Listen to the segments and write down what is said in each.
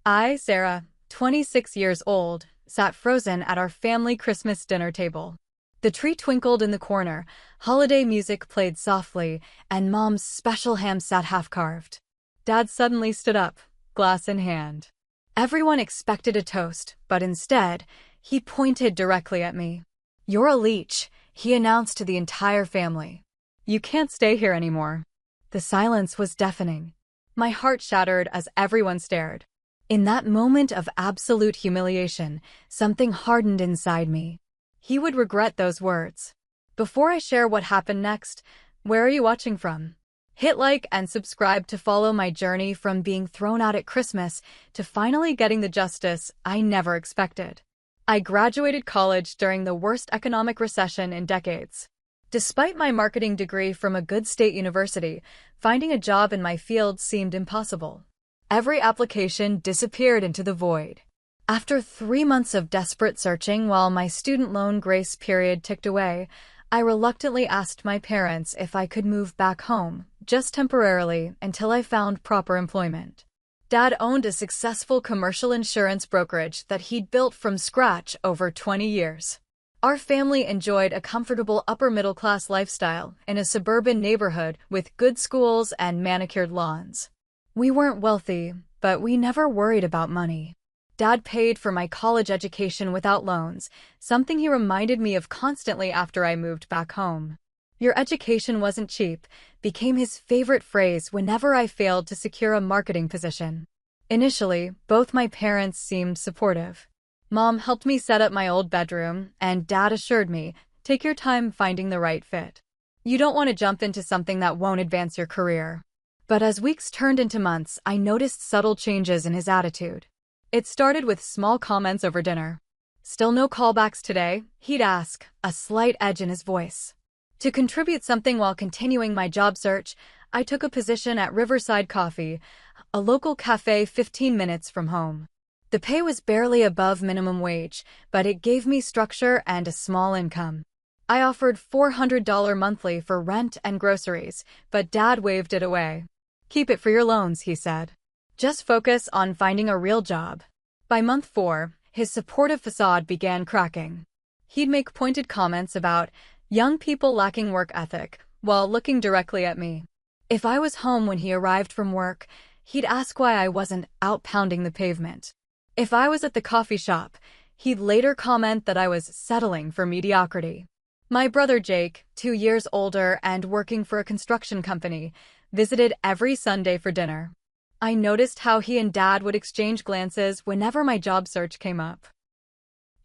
I, Sarah, 26 years old, sat frozen at our family Christmas dinner table. The tree twinkled in the corner, holiday music played softly, and Mom's special ham sat half-carved. Dad suddenly stood up, glass in hand. Everyone expected a toast, but instead, he pointed directly at me. "You're a leech," he announced to the entire family. "You can't stay here anymore." The silence was deafening. My heart shattered as everyone stared. In that moment of absolute humiliation, something hardened inside me. He would regret those words. Before I share what happened next, where are you watching from? Hit like and subscribe to follow my journey from being thrown out at Christmas to finally getting the justice I never expected. I graduated college during the worst economic recession in decades. Despite my marketing degree from a good state university, finding a job in my field seemed impossible. Every application disappeared into the void. After 3 months of desperate searching while my student loan grace period ticked away, I reluctantly asked my parents if I could move back home, just temporarily, until I found proper employment. Dad owned a successful commercial insurance brokerage that he'd built from scratch over 20 years. Our family enjoyed a comfortable upper-middle-class lifestyle in a suburban neighborhood with good schools and manicured lawns. We weren't wealthy, but we never worried about money. Dad paid for my college education without loans, something he reminded me of constantly after I moved back home. "Your education wasn't cheap," became his favorite phrase whenever I failed to secure a marketing position. Initially, both my parents seemed supportive. Mom helped me set up my old bedroom, and Dad assured me, "Take your time finding the right fit. You don't want to jump into something that won't advance your career." But as weeks turned into months, I noticed subtle changes in his attitude. It started with small comments over dinner. "Still no callbacks today?" he'd ask, a slight edge in his voice. To contribute something while continuing my job search, I took a position at Riverside Coffee, a local cafe 15 minutes from home. The pay was barely above minimum wage, but it gave me structure and a small income. I offered $400 monthly for rent and groceries, but Dad waved it away. "Keep it for your loans," he said. "Just focus on finding a real job." By month 4, his supportive facade began cracking. He'd make pointed comments about young people lacking work ethic, while looking directly at me. If I was home when he arrived from work, he'd ask why I wasn't out pounding the pavement. If I was at the coffee shop, he'd later comment that I was settling for mediocrity. My brother Jake, 2 years older and working for a construction company, visited every Sunday for dinner. I noticed how he and Dad would exchange glances whenever my job search came up.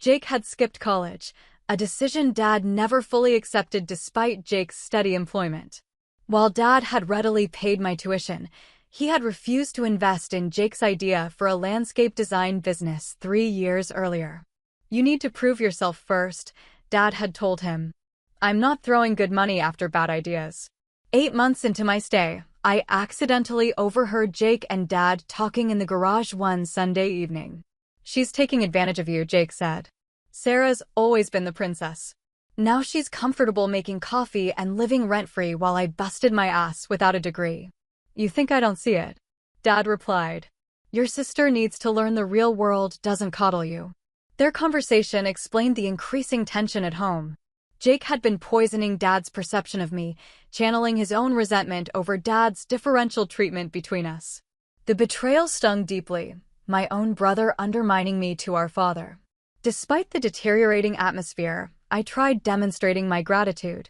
Jake had skipped college, a decision Dad never fully accepted despite Jake's steady employment. While Dad had readily paid my tuition, he had refused to invest in Jake's idea for a landscape design business 3 years earlier. "You need to prove yourself first," Dad had told him. "I'm not throwing good money after bad ideas." 8 months into my stay, I accidentally overheard Jake and Dad talking in the garage one Sunday evening. "She's taking advantage of you," Jake said. "Sarah's always been the princess. Now she's comfortable making coffee and living rent-free while I busted my ass without a degree." "You think I don't see it?" Dad replied. "Your sister needs to learn the real world doesn't coddle you." Their conversation explained the increasing tension at home. Jake had been poisoning Dad's perception of me, channeling his own resentment over Dad's differential treatment between us. The betrayal stung deeply, my own brother undermining me to our father. Despite the deteriorating atmosphere, I tried demonstrating my gratitude.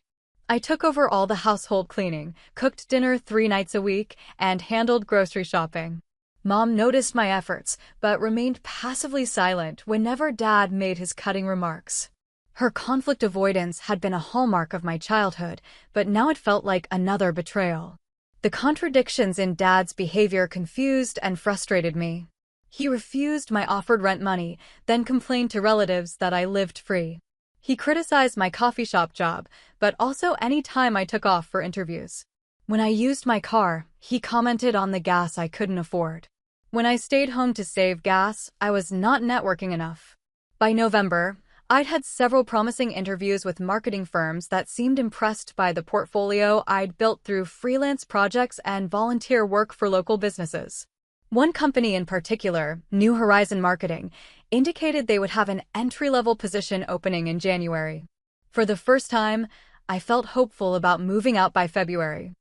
I took over all the household cleaning, cooked dinner 3 nights a week, and handled grocery shopping. Mom noticed my efforts, but remained passively silent whenever Dad made his cutting remarks. Her conflict avoidance had been a hallmark of my childhood, but now it felt like another betrayal. The contradictions in Dad's behavior confused and frustrated me. He refused my offered rent money, then complained to relatives that I lived free. He criticized my coffee shop job, but also any time I took off for interviews. When I used my car, he commented on the gas I couldn't afford. When I stayed home to save gas, I was not networking enough. By November, I'd had several promising interviews with marketing firms that seemed impressed by the portfolio I'd built through freelance projects and volunteer work for local businesses. One company in particular, New Horizon Marketing, indicated they would have an entry-level position opening in January. For the first time, I felt hopeful about moving out by February.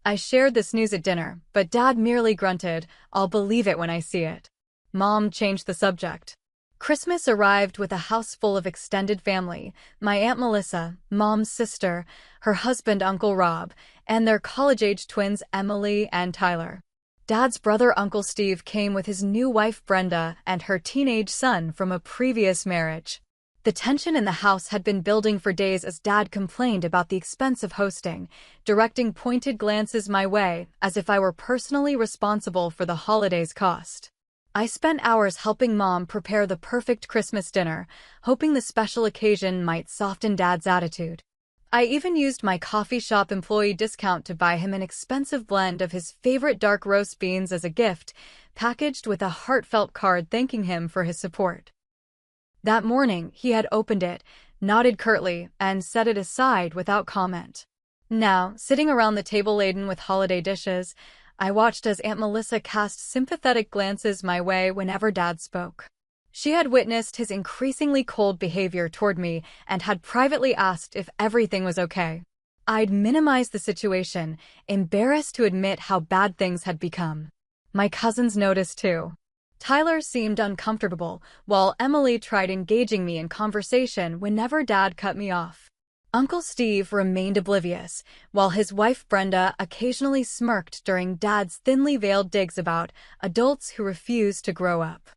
I shared this news at dinner, but Dad merely grunted, "I'll believe it when I see it." Mom changed the subject. Christmas arrived with a house full of extended family, my Aunt Melissa, Mom's sister, her husband Uncle Rob, and their college-age twins Emily and Tyler. Dad's brother Uncle Steve came with his new wife Brenda and her teenage son from a previous marriage. The tension in the house had been building for days as Dad complained about the expense of hosting, directing pointed glances my way as if I were personally responsible for the holiday's cost. I spent hours helping Mom prepare the perfect Christmas dinner, hoping the special occasion might soften Dad's attitude. I even used my coffee shop employee discount to buy him an expensive blend of his favorite dark roast beans as a gift, packaged with a heartfelt card thanking him for his support. That morning, he had opened it, nodded curtly, and set it aside without comment. Now, sitting around the table laden with holiday dishes, I watched as Aunt Melissa cast sympathetic glances my way whenever Dad spoke. She had witnessed his increasingly cold behavior toward me and had privately asked if everything was okay. I'd minimized the situation, embarrassed to admit how bad things had become. My cousins noticed too. Tyler seemed uncomfortable, while Emily tried engaging me in conversation whenever Dad cut me off. Uncle Steve remained oblivious, while his wife Brenda occasionally smirked during Dad's thinly veiled digs about adults who refused to grow up.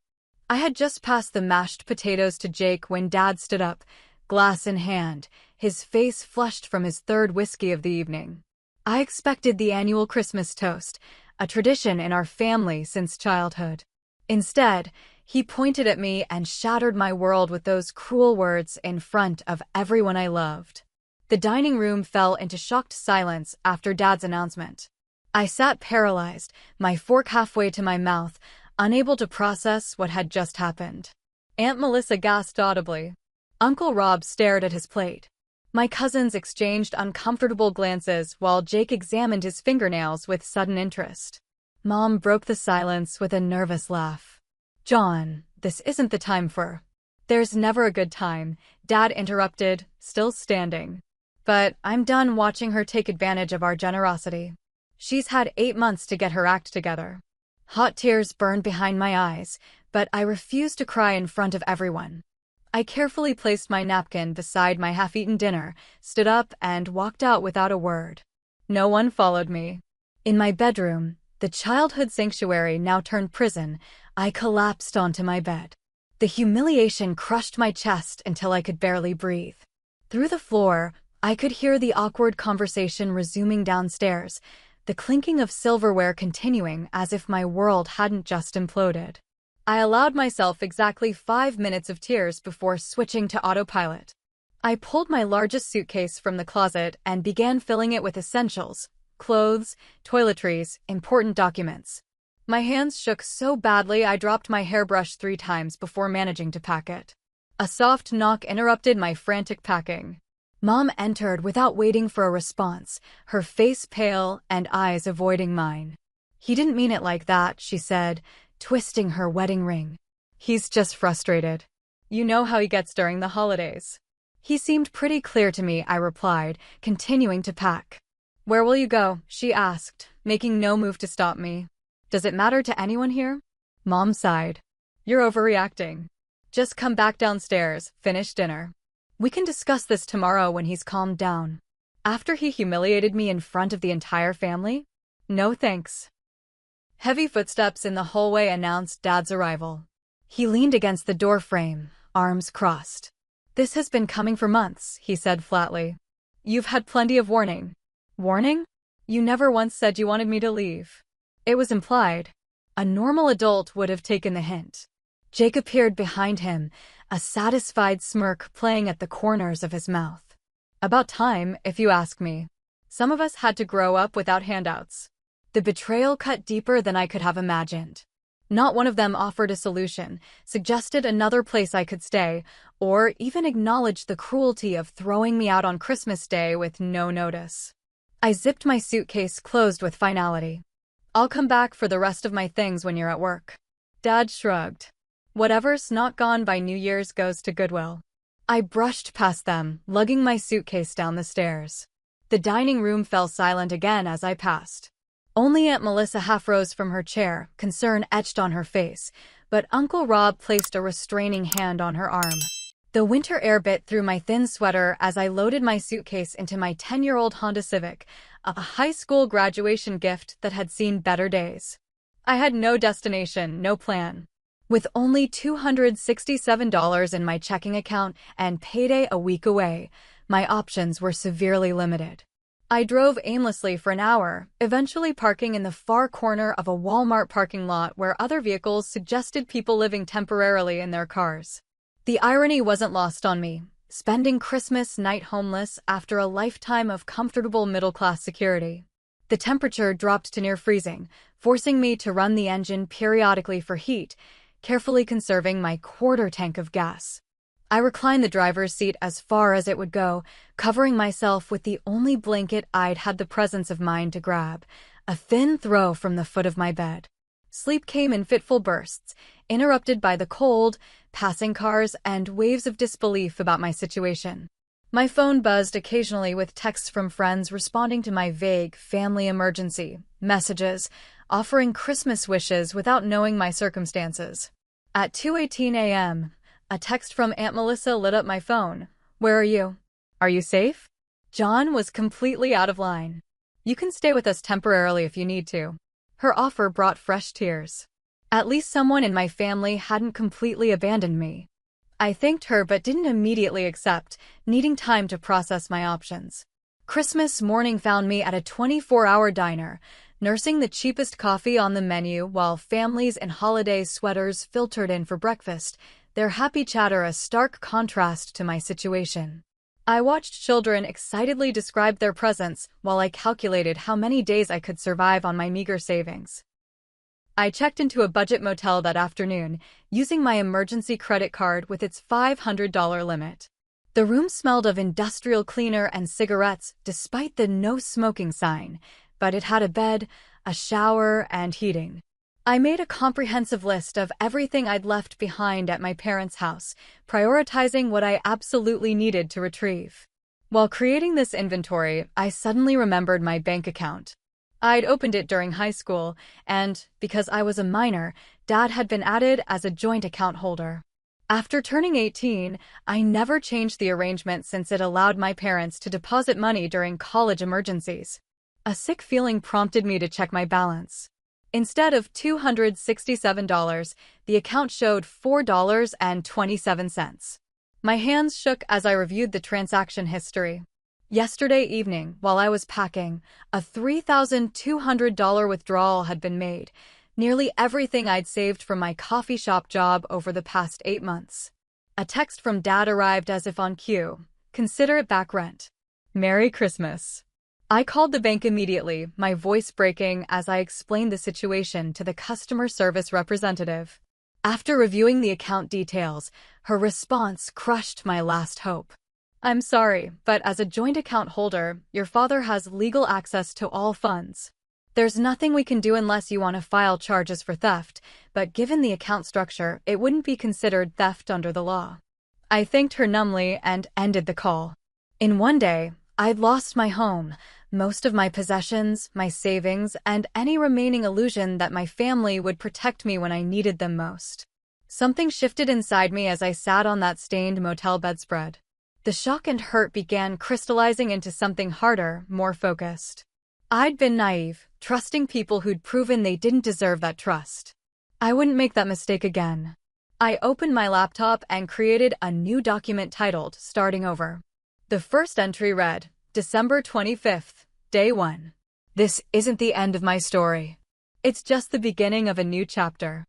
I had just passed the mashed potatoes to Jake when Dad stood up, glass in hand, his face flushed from his third whiskey of the evening. I expected the annual Christmas toast, a tradition in our family since childhood. Instead, he pointed at me and shattered my world with those cruel words in front of everyone I loved. The dining room fell into shocked silence after Dad's announcement. I sat paralyzed, my fork halfway to my mouth, unable to process what had just happened. Aunt Melissa gasped audibly. Uncle Rob stared at his plate. My cousins exchanged uncomfortable glances while Jake examined his fingernails with sudden interest. Mom broke the silence with a nervous laugh. "John, this isn't the time for—" "There's never a good time," Dad interrupted, still standing. "But I'm done watching her take advantage of our generosity. She's had 8 months to get her act together." Hot tears burned behind my eyes, but I refused to cry in front of everyone. I carefully placed my napkin beside my half-eaten dinner, stood up, and walked out without a word. No one followed me. In my bedroom, the childhood sanctuary now turned prison, I collapsed onto my bed. The humiliation crushed my chest until I could barely breathe. Through the floor, I could hear the awkward conversation resuming downstairs, the clinking of silverware continuing as if my world hadn't just imploded. I allowed myself exactly 5 minutes of tears before switching to autopilot. I pulled my largest suitcase from the closet and began filling it with essentials, clothes, toiletries, important documents. My hands shook so badly I dropped my hairbrush 3 times before managing to pack it. A soft knock interrupted my frantic packing. Mom entered without waiting for a response, her face pale and eyes avoiding mine. "He didn't mean it like that," she said, twisting her wedding ring. "He's just frustrated. You know how he gets during the holidays." "He seemed pretty clear to me," I replied, continuing to pack. "Where will you go?" she asked, making no move to stop me. "Does it matter to anyone here?" Mom sighed. "You're overreacting. Just come back downstairs, finish dinner. We can discuss this tomorrow when he's calmed down." After he humiliated me in front of the entire family? No thanks. Heavy footsteps in the hallway announced Dad's arrival. He leaned against the doorframe, arms crossed. "This has been coming for months," he said flatly. "You've had plenty of warning." "Warning? You never once said you wanted me to leave." It was implied. A normal adult would have taken the hint. Jake appeared behind him, a satisfied smirk playing at the corners of his mouth. "About time, if you ask me. Some of us had to grow up without handouts." The betrayal cut deeper than I could have imagined. Not one of them offered a solution, suggested another place I could stay, or even acknowledged the cruelty of throwing me out on Christmas Day with no notice. I zipped my suitcase closed with finality. I'll come back for the rest of my things when you're at work. Dad shrugged. Whatever's not gone by New Year's goes to Goodwill. I brushed past them, lugging my suitcase down the stairs. The dining room fell silent again as I passed. Only Aunt Melissa half rose from her chair, concern etched on her face, but Uncle Rob placed a restraining hand on her arm. The winter air bit through my thin sweater as I loaded my suitcase into my 10-year-old Honda Civic, a high school graduation gift that had seen better days. I had no destination, no plan. With only $267 in my checking account and payday a week away, my options were severely limited. I drove aimlessly for an hour, eventually parking in the far corner of a Walmart parking lot where other vehicles suggested people living temporarily in their cars. The irony wasn't lost on me, spending Christmas night homeless after a lifetime of comfortable middle-class security. The temperature dropped to near freezing, forcing me to run the engine periodically for heat, carefully conserving my quarter tank of gas. I reclined the driver's seat as far as it would go, covering myself with the only blanket I'd had the presence of mind to grab, a thin throw from the foot of my bed. Sleep came in fitful bursts, interrupted by the cold, passing cars, and waves of disbelief about my situation. My phone buzzed occasionally with texts from friends responding to my vague family emergency messages, offering Christmas wishes without knowing my circumstances. At 2:18 a.m., a text from Aunt Melissa lit up my phone. "Where are you? Are you safe?" John was completely out of line. "You can stay with us temporarily if you need to." Her offer brought fresh tears. At least someone in my family hadn't completely abandoned me. I thanked her but didn't immediately accept, needing time to process my options. Christmas morning found me at a 24-hour diner, nursing the cheapest coffee on the menu while families in holiday sweaters filtered in for breakfast, their happy chatter a stark contrast to my situation. I watched children excitedly describe their presents while I calculated how many days I could survive on my meager savings. I checked into a budget motel that afternoon, using my emergency credit card with its $500 limit. The room smelled of industrial cleaner and cigarettes despite the no smoking sign, but it had a bed, a shower, and heating. I made a comprehensive list of everything I'd left behind at my parents' house, prioritizing what I absolutely needed to retrieve. While creating this inventory, I suddenly remembered my bank account. I'd opened it during high school, and, because I was a minor, Dad had been added as a joint account holder. After turning 18, I never changed the arrangement since it allowed my parents to deposit money during college emergencies. A sick feeling prompted me to check my balance. Instead of $267, the account showed $4.27. My hands shook as I reviewed the transaction history. Yesterday evening, while I was packing, a $3,200 withdrawal had been made, nearly everything I'd saved from my coffee shop job over the past 8 months. A text from Dad arrived as if on cue. "Consider it back rent. Merry Christmas." I called the bank immediately, my voice breaking as I explained the situation to the customer service representative. After reviewing the account details, her response crushed my last hope. "I'm sorry, but as a joint account holder, your father has legal access to all funds. There's nothing we can do unless you want to file charges for theft, but given the account structure, it wouldn't be considered theft under the law." I thanked her numbly and ended the call. In one day, I'd lost my home, most of my possessions, my savings, and any remaining illusion that my family would protect me when I needed them most. Something shifted inside me as I sat on that stained motel bedspread. The shock and hurt began crystallizing into something harder, more focused. I'd been naive, trusting people who'd proven they didn't deserve that trust. I wouldn't make that mistake again. I opened my laptop and created a new document titled "Starting Over." The first entry read, December 25th, Day 1. This isn't the end of my story. It's just the beginning of a new chapter.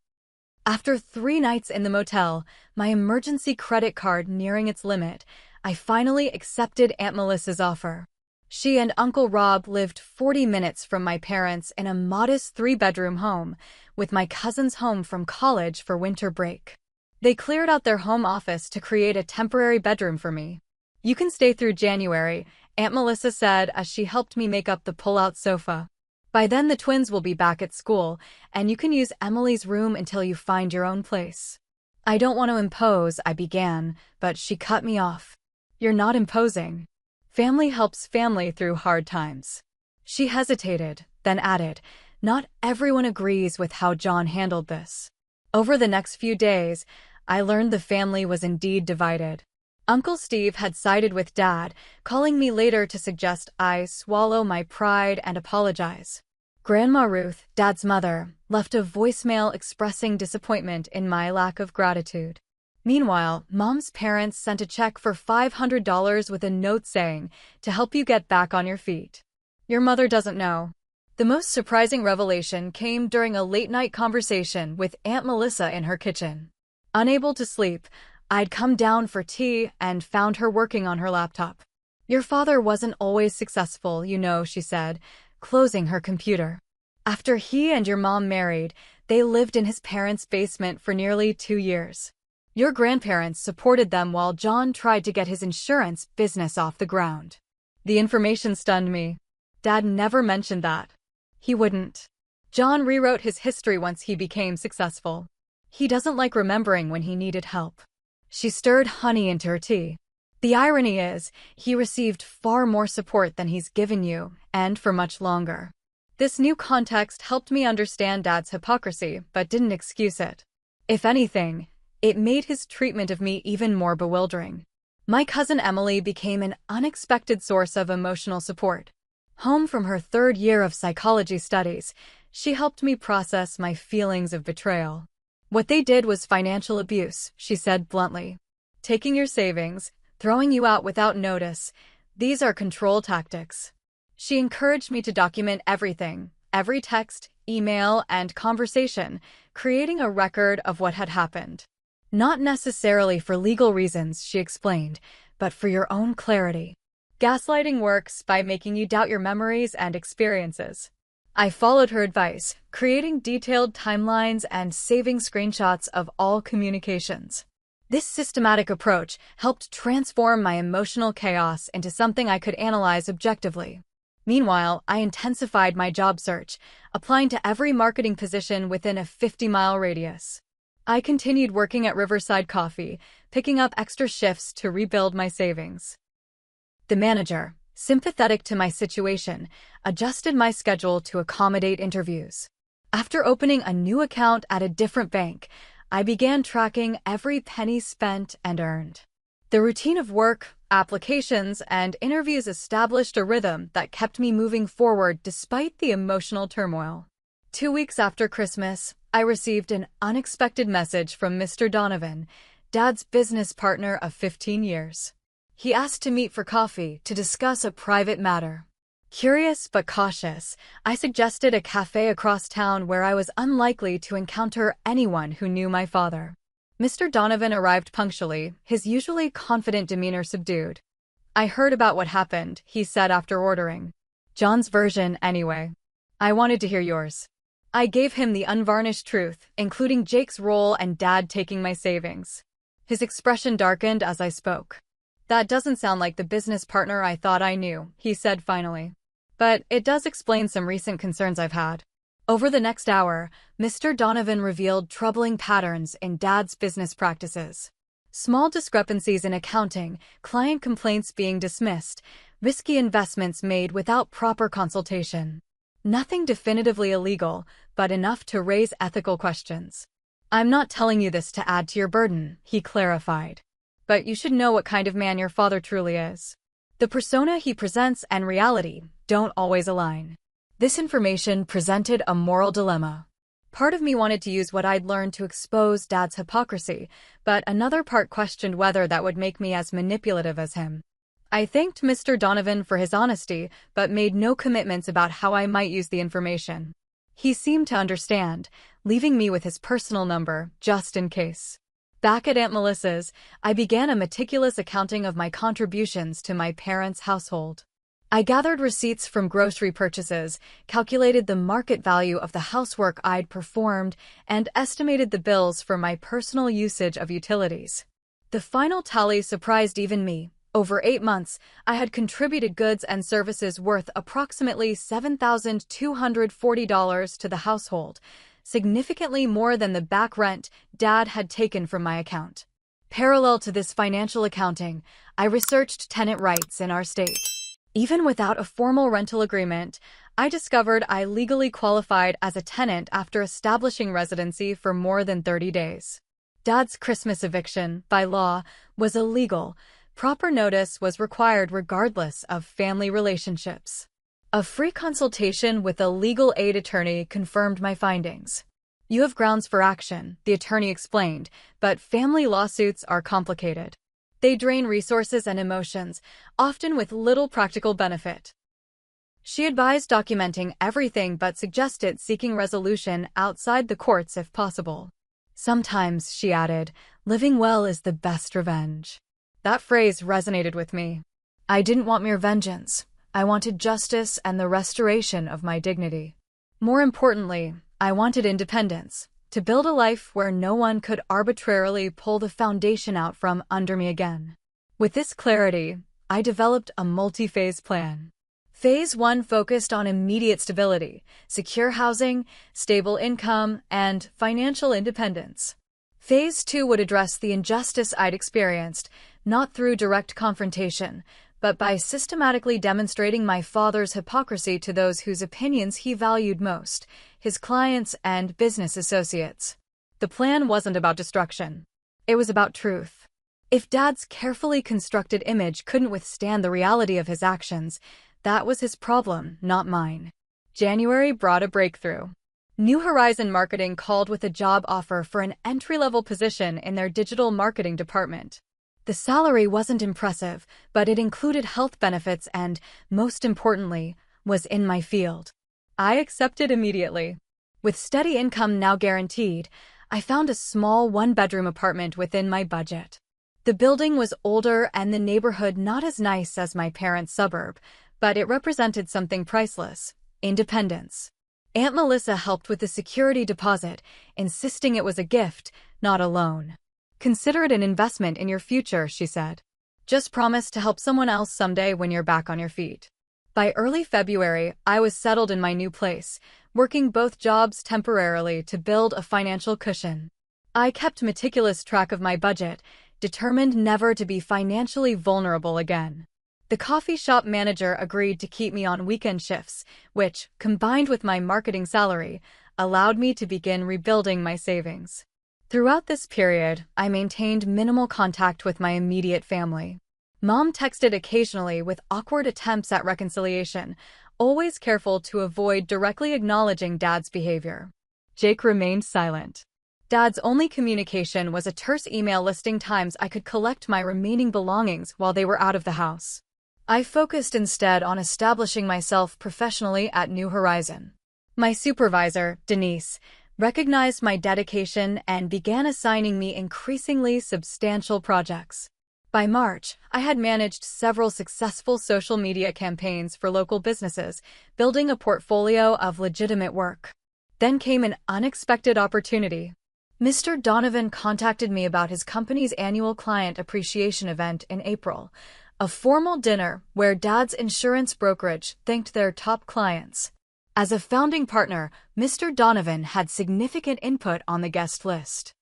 After 3 nights in the motel, my emergency credit card nearing its limit, I finally accepted Aunt Melissa's offer. She and Uncle Rob lived 40 minutes from my parents in a modest 3-bedroom home, with my cousins home from college for winter break. They cleared out their home office to create a temporary bedroom for me. "You can stay through January," Aunt Melissa said as she helped me make up the pull-out sofa. By then the twins will be back at school, and you can use Emily's room until you find your own place. I don't want to impose, I began, but she cut me off. You're not imposing. Family helps family through hard times. She hesitated, then added, not everyone agrees with how John handled this. Over the next few days, I learned the family was indeed divided. Uncle Steve had sided with Dad, calling me later to suggest I swallow my pride and apologize. Grandma Ruth, Dad's mother, left a voicemail expressing disappointment in my lack of gratitude. Meanwhile, Mom's parents sent a check for $500 with a note saying, to help you get back on your feet. Your mother doesn't know. The most surprising revelation came during a late-night conversation with Aunt Melissa in her kitchen. Unable to sleep, I'd come down for tea and found her working on her laptop. Your father wasn't always successful, you know, she said, closing her computer. After he and your mom married, they lived in his parents' basement for nearly 2 years. Your grandparents supported them while John tried to get his insurance business off the ground. The information stunned me. Dad never mentioned that. He wouldn't. John rewrote his history once he became successful. He doesn't like remembering when he needed help. She stirred honey into her tea. The irony is, he received far more support than he's given you, and for much longer. This new context helped me understand Dad's hypocrisy, but didn't excuse it. If anything, it made his treatment of me even more bewildering. My cousin Emily became an unexpected source of emotional support. Home from her 3rd year of psychology studies, she helped me process my feelings of betrayal. What they did was financial abuse, she said bluntly. Taking your savings, throwing you out without notice, these are control tactics. She encouraged me to document everything, every text, email, and conversation, creating a record of what had happened. Not necessarily for legal reasons, she explained, but for your own clarity. Gaslighting works by making you doubt your memories and experiences. I followed her advice, creating detailed timelines and saving screenshots of all communications. This systematic approach helped transform my emotional chaos into something I could analyze objectively. Meanwhile, I intensified my job search, applying to every marketing position within a 50-mile radius. I continued working at Riverside Coffee, picking up extra shifts to rebuild my savings. The manager, sympathetic to my situation, adjusted my schedule to accommodate interviews. After opening a new account at a different bank, I began tracking every penny spent and earned. The routine of work, applications, and interviews established a rhythm that kept me moving forward despite the emotional turmoil. 2 weeks after Christmas, I received an unexpected message from Mr. Donovan, Dad's business partner of 15 years. He asked to meet for coffee to discuss a private matter. Curious but cautious, I suggested a cafe across town where I was unlikely to encounter anyone who knew my father. Mr. Donovan arrived punctually, his usually confident demeanor subdued. I heard about what happened, he said after ordering. John's version, anyway. I wanted to hear yours. I gave him the unvarnished truth, including Jake's role and Dad taking my savings. His expression darkened as I spoke. That doesn't sound like the business partner I thought I knew, he said finally. But it does explain some recent concerns I've had. Over the next hour, Mr. Donovan revealed troubling patterns in Dad's business practices. Small discrepancies in accounting, client complaints being dismissed, risky investments made without proper consultation. Nothing definitively illegal, but enough to raise ethical questions. I'm not telling you this to add to your burden, he clarified. But you should know what kind of man your father truly is. The persona he presents and reality don't always align. This information presented a moral dilemma. Part of me wanted to use what I'd learned to expose Dad's hypocrisy, but another part questioned whether that would make me as manipulative as him. I thanked Mr. Donovan for his honesty, but made no commitments about how I might use the information. He seemed to understand, leaving me with his personal number, just in case. Back at Aunt Melissa's, I began a meticulous accounting of my contributions to my parents' household. I gathered receipts from grocery purchases, calculated the market value of the housework I'd performed, and estimated the bills for my personal usage of utilities. The final tally surprised even me, Over 8 months, I had contributed goods and services worth approximately $7,240 to the household, significantly more than the back rent Dad had taken from my account. Parallel to this financial accounting, I researched tenant rights in our state. Even without a formal rental agreement, I discovered I legally qualified as a tenant after establishing residency for more than 30 days. Dad's Christmas eviction, by law, was illegal. Proper notice was required regardless of family relationships. A free consultation with a legal aid attorney confirmed my findings. You have grounds for action, the attorney explained, but family lawsuits are complicated. They drain resources and emotions, often with little practical benefit. She advised documenting everything but suggested seeking resolution outside the courts if possible. Sometimes, she added, living well is the best revenge. That phrase resonated with me. I didn't want mere vengeance. I wanted justice and the restoration of my dignity. More importantly, I wanted independence, to build a life where no one could arbitrarily pull the foundation out from under me again. With this clarity, I developed a multi-phase plan. Phase 1 focused on immediate stability, secure housing, stable income, and financial independence. Phase 2 would address the injustice I'd experienced, not through direct confrontation, but by systematically demonstrating my father's hypocrisy to those whose opinions he valued most, his clients and business associates. The plan wasn't about destruction. It was about truth. If Dad's carefully constructed image couldn't withstand the reality of his actions, that was his problem, not mine. January brought a breakthrough. New Horizon Marketing called with a job offer for an entry-level position in their digital marketing department. The salary wasn't impressive, but it included health benefits and, most importantly, was in my field. I accepted immediately. With steady income now guaranteed, I found a small one-bedroom apartment within my budget. The building was older and the neighborhood not as nice as my parents' suburb, but it represented something priceless: independence. Aunt Melissa helped with the security deposit, insisting it was a gift, not a loan. Consider it an investment in your future, she said. Just promise to help someone else someday when you're back on your feet. By early February, I was settled in my new place, working both jobs temporarily to build a financial cushion. I kept meticulous track of my budget, determined never to be financially vulnerable again. The coffee shop manager agreed to keep me on weekend shifts, which, combined with my marketing salary, allowed me to begin rebuilding my savings. Throughout this period, I maintained minimal contact with my immediate family. Mom texted occasionally with awkward attempts at reconciliation, always careful to avoid directly acknowledging Dad's behavior. Jake remained silent. Dad's only communication was a terse email listing times I could collect my remaining belongings while they were out of the house. I focused instead on establishing myself professionally at New Horizon. My supervisor, Denise, recognized my dedication and began assigning me increasingly substantial projects. By March, I had managed several successful social media campaigns for local businesses, building a portfolio of legitimate work. Then came an unexpected opportunity. Mr. Donovan contacted me about his company's annual client appreciation event in April, a formal dinner where Dad's insurance brokerage thanked their top clients. As a founding partner, Mr. Donovan had significant input on the guest list.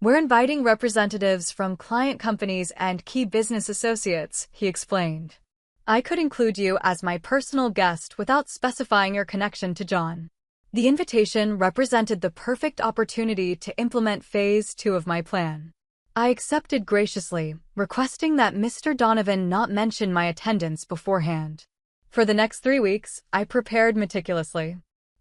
We're inviting representatives from client companies and key business associates, he explained. I could include you as my personal guest without specifying your connection to John. The invitation represented the perfect opportunity to implement Phase 2 of my plan. I accepted graciously, requesting that Mr. Donovan not mention my attendance beforehand. For the next 3 weeks, I prepared meticulously.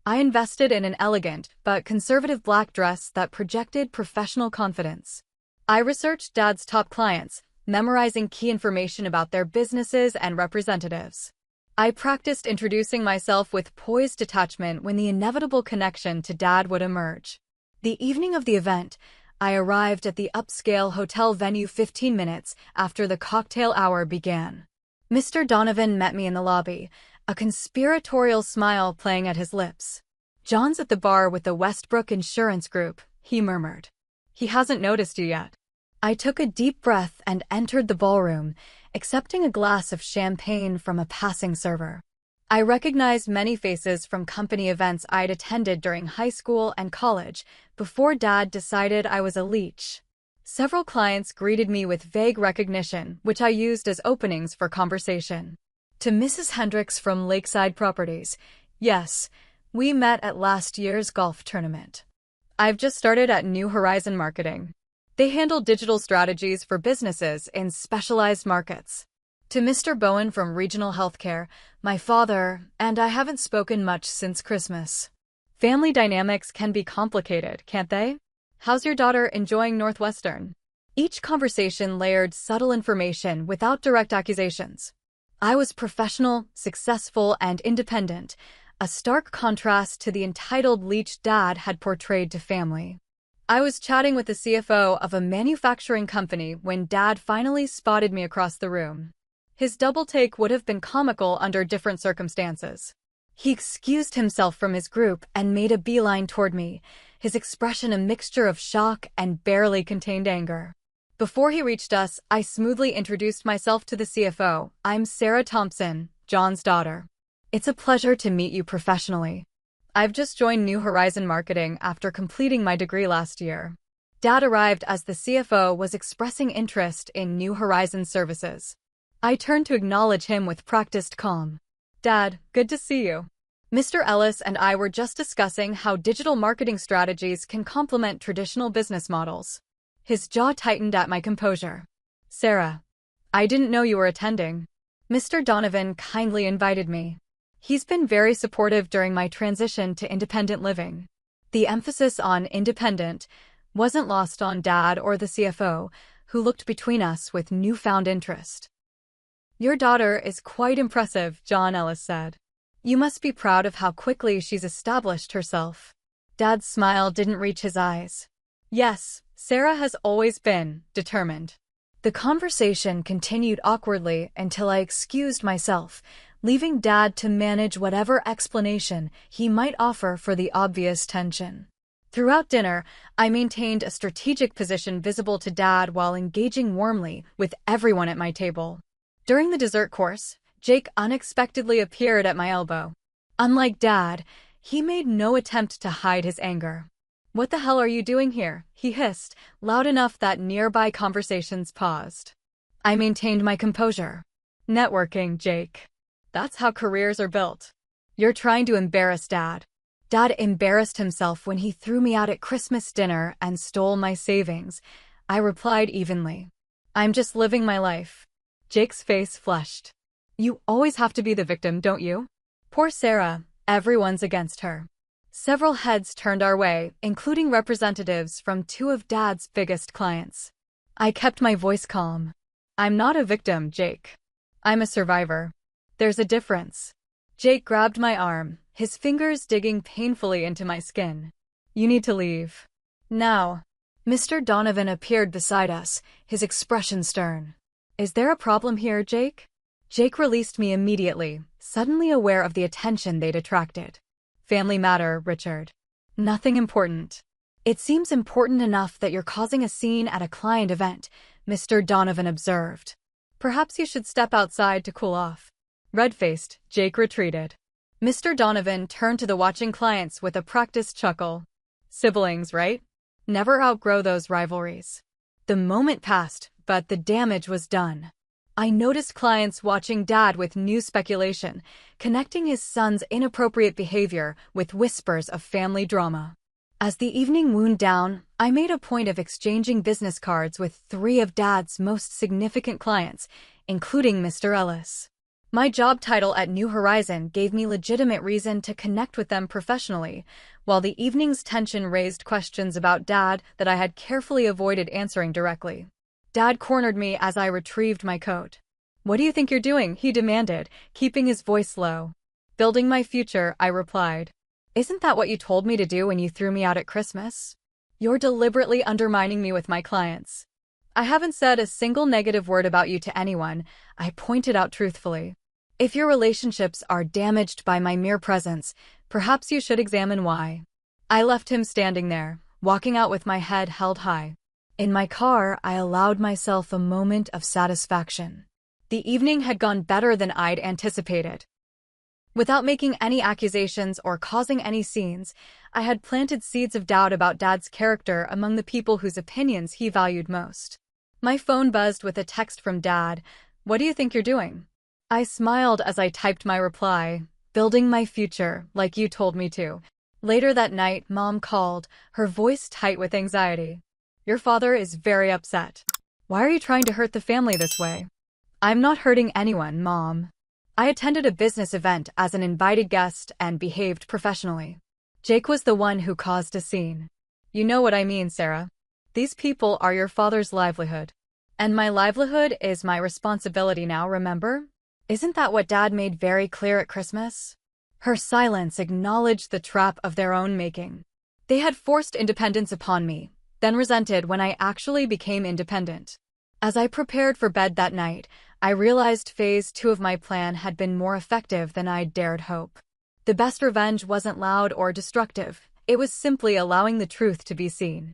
I invested in an elegant but conservative black dress that projected professional confidence. I researched Dad's top clients, memorizing key information about their businesses and representatives. I practiced introducing myself with poised detachment when the inevitable connection to Dad would emerge. The evening of the event, I arrived at the upscale hotel venue 15 minutes after the cocktail hour began. Mr. Donovan met me in the lobby, a conspiratorial smile playing at his lips. John's at the bar with the Westbrook Insurance Group, he murmured. He hasn't noticed you yet. I took a deep breath and entered the ballroom, accepting a glass of champagne from a passing server. I recognized many faces from company events I'd attended during high school and college before Dad decided I was a leech. Several clients greeted me with vague recognition, which I used as openings for conversation. To Mrs. Hendricks from Lakeside Properties, yes, we met at last year's golf tournament. I've just started at New Horizon Marketing. They handle digital strategies for businesses in specialized markets. To Mr. Bowen from Regional Healthcare, my father, and I haven't spoken much since Christmas. Family dynamics can be complicated, can't they? How's your daughter enjoying Northwestern? Each conversation layered subtle information without direct accusations. I was professional, successful, and independent, a stark contrast to the entitled Leech Dad had portrayed to family. I was chatting with the CFO of a manufacturing company when Dad finally spotted me across the room. His double take would have been comical under different circumstances. He excused himself from his group and made a beeline toward me, his expression a mixture of shock and barely contained anger. Before he reached us, I smoothly introduced myself to the CFO. I'm Sarah Thompson, John's daughter. It's a pleasure to meet you professionally. I've just joined New Horizon Marketing after completing my degree last year. Dad arrived as the CFO was expressing interest in New Horizon services. I turned to acknowledge him with practiced calm. Dad, good to see you. Mr. Ellis and I were just discussing how digital marketing strategies can complement traditional business models. His jaw tightened at my composure. Sarah, I didn't know you were attending. Mr. Donovan kindly invited me. He's been very supportive during my transition to independent living. The emphasis on independent wasn't lost on Dad or the CFO, who looked between us with newfound interest. Your daughter is quite impressive, John Ellis said. You must be proud of how quickly she's established herself. Dad's smile didn't reach his eyes. Yes, Sarah has always been determined. The conversation continued awkwardly until I excused myself, leaving Dad to manage whatever explanation he might offer for the obvious tension. Throughout dinner, I maintained a strategic position visible to Dad while engaging warmly with everyone at my table. During the dessert course, Jake unexpectedly appeared at my elbow. Unlike Dad, he made no attempt to hide his anger. What the hell are you doing here? He hissed, loud enough that nearby conversations paused. I maintained my composure. Networking, Jake. That's how careers are built. You're trying to embarrass Dad. Dad embarrassed himself when he threw me out at Christmas dinner and stole my savings. I replied evenly. I'm just living my life. Jake's face flushed. You always have to be the victim, don't you? Poor Sarah, everyone's against her. Several heads turned our way, including representatives from two of Dad's biggest clients. I kept my voice calm. I'm not a victim, Jake. I'm a survivor. There's a difference. Jake grabbed my arm, his fingers digging painfully into my skin. You need to leave. Now. Mr. Donovan appeared beside us, his expression stern. Is there a problem here, Jake? Jake released me immediately, suddenly aware of the attention they'd attracted. Family matter, Richard. Nothing important. It seems important enough that you're causing a scene at a client event, Mr. Donovan observed. Perhaps you should step outside to cool off. Red-faced, Jake retreated. Mr. Donovan turned to the watching clients with a practiced chuckle. Siblings, right? Never outgrow those rivalries. The moment passed, but the damage was done. I noticed clients watching Dad with new speculation, connecting his son's inappropriate behavior with whispers of family drama. As the evening wound down, I made a point of exchanging business cards with 3 of Dad's most significant clients, including Mr. Ellis. My job title at New Horizon gave me legitimate reason to connect with them professionally, while the evening's tension raised questions about Dad that I had carefully avoided answering directly. Dad cornered me as I retrieved my coat. What do you think you're doing? He demanded, keeping his voice low. Building my future, I replied. Isn't that what you told me to do when you threw me out at Christmas? You're deliberately undermining me with my clients. I haven't said a single negative word about you to anyone, I pointed out truthfully. If your relationships are damaged by my mere presence, perhaps you should examine why. I left him standing there, walking out with my head held high. In my car, I allowed myself a moment of satisfaction. The evening had gone better than I'd anticipated. Without making any accusations or causing any scenes, I had planted seeds of doubt about Dad's character among the people whose opinions he valued most. My phone buzzed with a text from Dad. "What do you think you're doing?" I smiled as I typed my reply, "Building my future, like you told me to." Later that night, Mom called, her voice tight with anxiety. "Your father is very upset. Why are you trying to hurt the family this way?" "I'm not hurting anyone, Mom. I attended a business event as an invited guest and behaved professionally. Jake was the one who caused a scene." "You know what I mean, Sarah. These people are your father's livelihood. And my livelihood is my responsibility now, remember? Isn't that what Dad made very clear at Christmas?" Her silence acknowledged the trap of their own making. They had forced independence upon me, then resented when I actually became independent. As I prepared for bed that night, I realized phase 2 of my plan had been more effective than I'd dared hope. The best revenge wasn't loud or destructive. It was simply allowing the truth to be seen.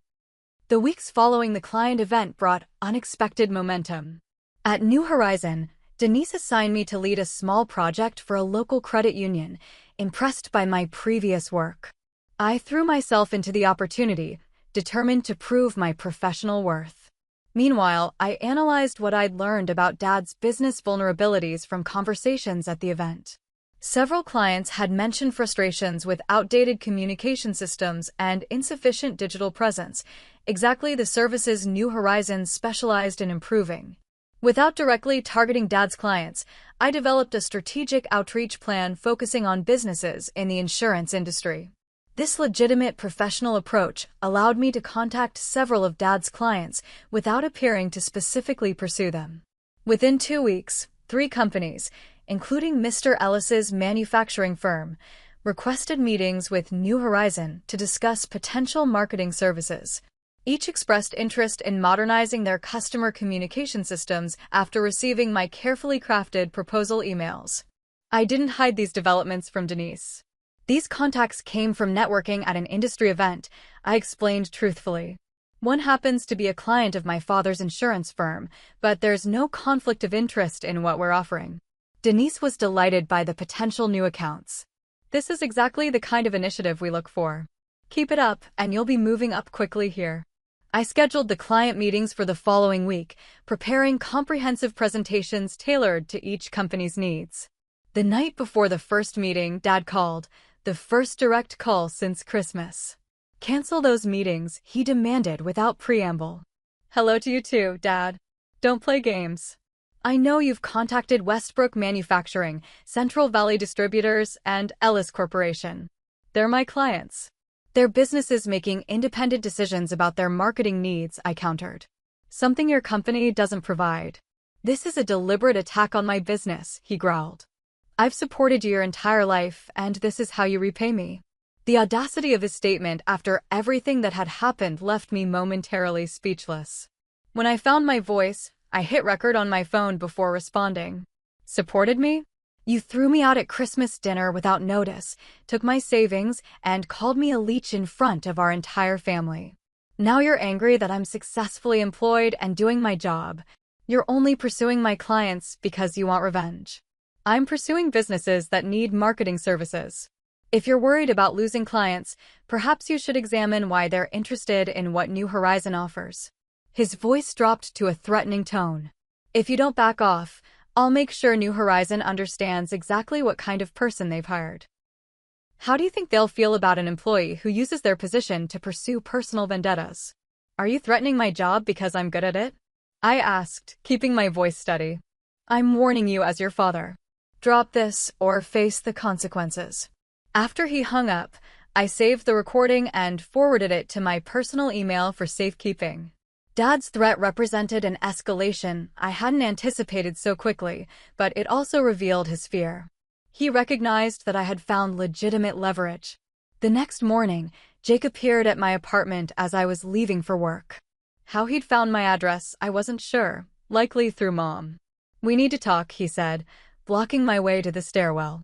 The weeks following the client event brought unexpected momentum. At New Horizon, Denise assigned me to lead a small project for a local credit union, impressed by my previous work. I threw myself into the opportunity, determined to prove my professional worth. Meanwhile, I analyzed what I'd learned about Dad's business vulnerabilities from conversations at the event. Several clients had mentioned frustrations with outdated communication systems and insufficient digital presence, exactly the services New Horizons specialized in improving. Without directly targeting Dad's clients, I developed a strategic outreach plan focusing on businesses in the insurance industry. This legitimate professional approach allowed me to contact several of Dad's clients without appearing to specifically pursue them. Within 2 weeks, 3 companies, including Mr. Ellis's manufacturing firm, requested meetings with New Horizon to discuss potential marketing services. Each expressed interest in modernizing their customer communication systems after receiving my carefully crafted proposal emails. I didn't hide these developments from Denise. These contacts came from networking at an industry event, I explained truthfully. One happens to be a client of my father's insurance firm, but there's no conflict of interest in what we're offering. Denise was delighted by the potential new accounts. "This is exactly the kind of initiative we look for. Keep it up, and you'll be moving up quickly here." I scheduled the client meetings for the following week, preparing comprehensive presentations tailored to each company's needs. The night before the first meeting, Dad called. The first direct call since Christmas. "Cancel those meetings," he demanded without preamble. "Hello to you too, Dad. Don't play games. I know you've contacted Westbrook Manufacturing, Central Valley Distributors, and Ellis Corporation. They're my clients. Their businesses making independent decisions about their marketing needs," I countered. "Something your company doesn't provide. This is a deliberate attack on my business," he growled. "I've supported you your entire life, and this is how you repay me." The audacity of his statement after everything that had happened left me momentarily speechless. When I found my voice, I hit record on my phone before responding. "Supported me? You threw me out at Christmas dinner without notice, took my savings, and called me a leech in front of our entire family. Now you're angry that I'm successfully employed and doing my job. You're only pursuing my clients because you want revenge. I'm pursuing businesses that need marketing services. If you're worried about losing clients, perhaps you should examine why they're interested in what New Horizon offers." His voice dropped to a threatening tone. "If you don't back off, I'll make sure New Horizon understands exactly what kind of person they've hired. How do you think they'll feel about an employee who uses their position to pursue personal vendettas? Are you threatening my job because I'm good at it?" I asked, keeping my voice steady. "I'm warning you as your father. Drop this or face the consequences." After he hung up, I saved the recording and forwarded it to my personal email for safekeeping. Dad's threat represented an escalation I hadn't anticipated so quickly, but it also revealed his fear. He recognized that I had found legitimate leverage. The next morning, Jake appeared at my apartment as I was leaving for work. How he'd found my address, I wasn't sure, likely through Mom. "We need to talk," he said, blocking my way to the stairwell.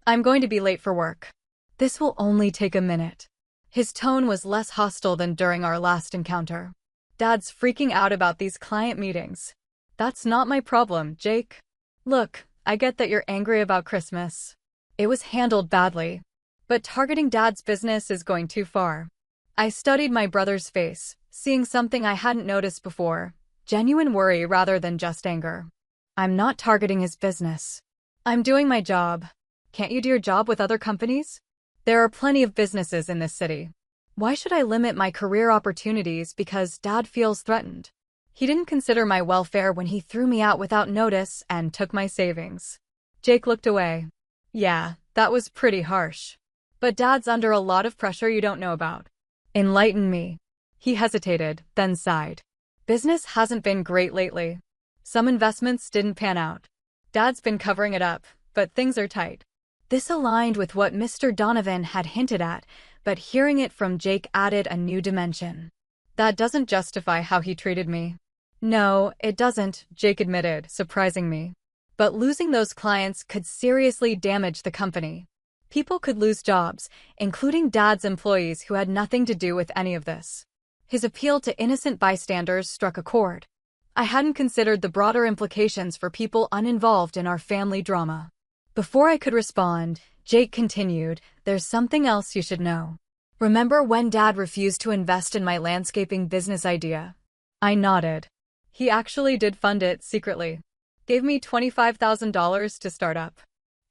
"I'm going to be late for work. This will only take a minute." His tone was less hostile than during our last encounter. Dad's freaking out about these client meetings. That's not my problem, Jake. Look, I get that you're angry about Christmas. It was handled badly. But targeting Dad's business is going too far. I studied my brother's face, seeing something I hadn't noticed before. Genuine worry rather than just anger. I'm not targeting his business. I'm doing my job. Can't you do your job with other companies? There are plenty of businesses in this city. Why should I limit my career opportunities because Dad feels threatened? He didn't consider my welfare when he threw me out without notice and took my savings. Jake looked away. Yeah, that was pretty harsh. But Dad's under a lot of pressure you don't know about. Enlighten me. He hesitated, then sighed. Business hasn't been great lately. Some investments didn't pan out. Dad's been covering it up, but things are tight. This aligned with what Mr. Donovan had hinted at, but hearing it from Jake added a new dimension. That doesn't justify how he treated me. No, it doesn't, Jake admitted, surprising me. But losing those clients could seriously damage the company. People could lose jobs, including Dad's employees who had nothing to do with any of this. His appeal to innocent bystanders struck a chord. I hadn't considered the broader implications for people uninvolved in our family drama. Before I could respond, Jake continued, "There's something else you should know. Remember when Dad refused to invest in my landscaping business idea?" I nodded. He actually did fund it secretly. Gave me $25,000 to start up.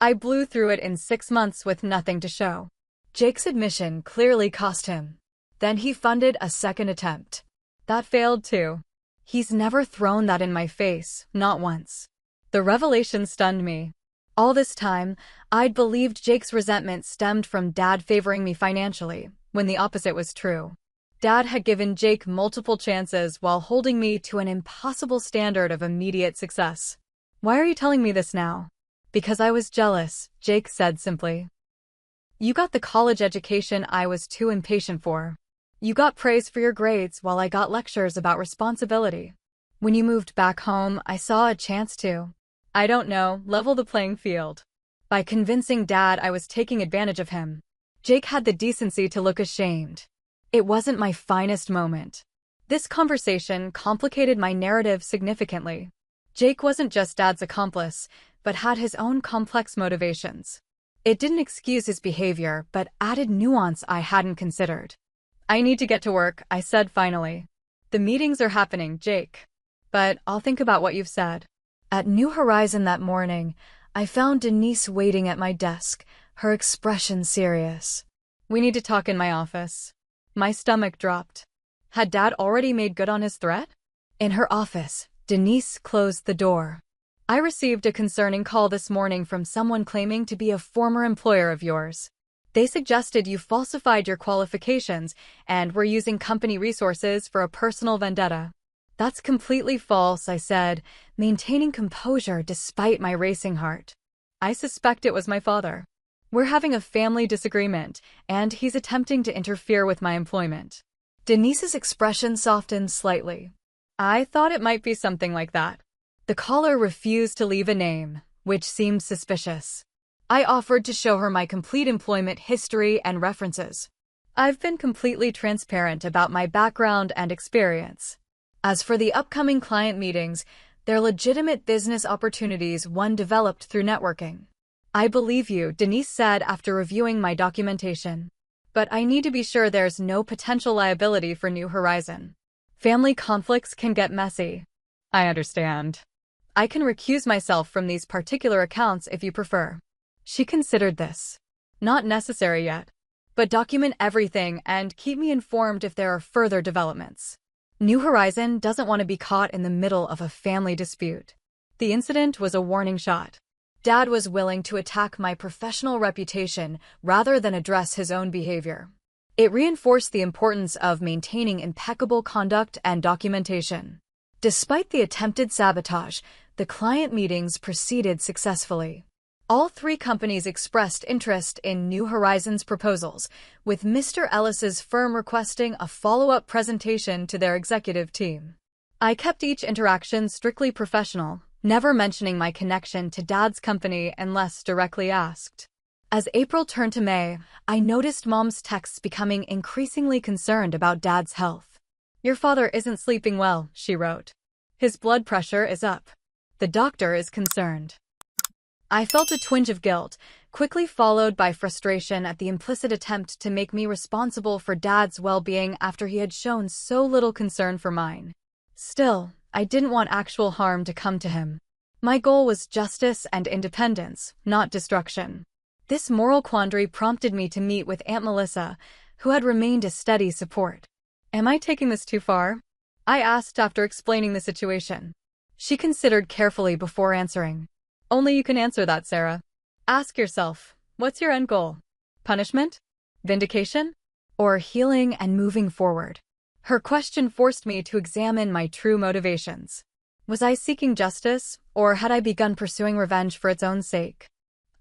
I blew through it in 6 months with nothing to show. Jake's admission clearly cost him. Then he funded a second attempt. That failed too. He's never thrown that in my face, not once. The revelation stunned me. All this time, I'd believed Jake's resentment stemmed from Dad favoring me financially, when the opposite was true. Dad had given Jake multiple chances while holding me to an impossible standard of immediate success. Why are you telling me this now? Because I was jealous, Jake said simply. You got the college education I was too impatient for. You got praise for your grades while I got lectures about responsibility. When you moved back home, I saw a chance to, I don't know, level the playing field. By convincing Dad I was taking advantage of him. Jake had the decency to look ashamed. It wasn't my finest moment. This conversation complicated my narrative significantly. Jake wasn't just Dad's accomplice, but had his own complex motivations. It didn't excuse his behavior, but added nuance I hadn't considered. I need to get to work, I said finally. The meetings are happening, Jake. But I'll think about what you've said. At New Horizon that morning, I found Denise waiting at my desk, her expression serious. We need to talk in my office. My stomach dropped. Had Dad already made good on his threat? In her office, Denise closed the door. I received a concerning call this morning from someone claiming to be a former employer of yours. They suggested you falsified your qualifications and were using company resources for a personal vendetta. That's completely false, I said, maintaining composure despite my racing heart. I suspect it was my father. We're having a family disagreement, and he's attempting to interfere with my employment. Denise's expression softened slightly. I thought it might be something like that. The caller refused to leave a name, which seemed suspicious. I offered to show her my complete employment history and references. I've been completely transparent about my background and experience. As for the upcoming client meetings, they're legitimate business opportunities one developed through networking. I believe you, Denise said after reviewing my documentation. But I need to be sure there's no potential liability for New Horizon. Family conflicts can get messy. I understand. I can recuse myself from these particular accounts if you prefer. She considered this. Not necessary yet. But document everything and keep me informed if there are further developments. New Horizon doesn't want to be caught in the middle of a family dispute. The incident was a warning shot. Dad was willing to attack my professional reputation rather than address his own behavior. It reinforced the importance of maintaining impeccable conduct and documentation. Despite the attempted sabotage, the client meetings proceeded successfully. All 3 companies expressed interest in New Horizon's proposals, with Mr. Ellis's firm requesting a follow-up presentation to their executive team. I kept each interaction strictly professional, never mentioning my connection to Dad's company unless directly asked. As April turned to May, I noticed Mom's texts becoming increasingly concerned about Dad's health. Your father isn't sleeping well, she wrote. His blood pressure is up. The doctor is concerned. I felt a twinge of guilt, quickly followed by frustration at the implicit attempt to make me responsible for Dad's well-being after he had shown so little concern for mine. Still, I didn't want actual harm to come to him. My goal was justice and independence, not destruction. This moral quandary prompted me to meet with Aunt Melissa, who had remained a steady support. Am I taking this too far? I asked after explaining the situation. She considered carefully before answering. Only you can answer that, Sarah. Ask yourself, what's your end goal? Punishment? Vindication? Or healing and moving forward? Her question forced me to examine my true motivations. Was I seeking justice, or had I begun pursuing revenge for its own sake?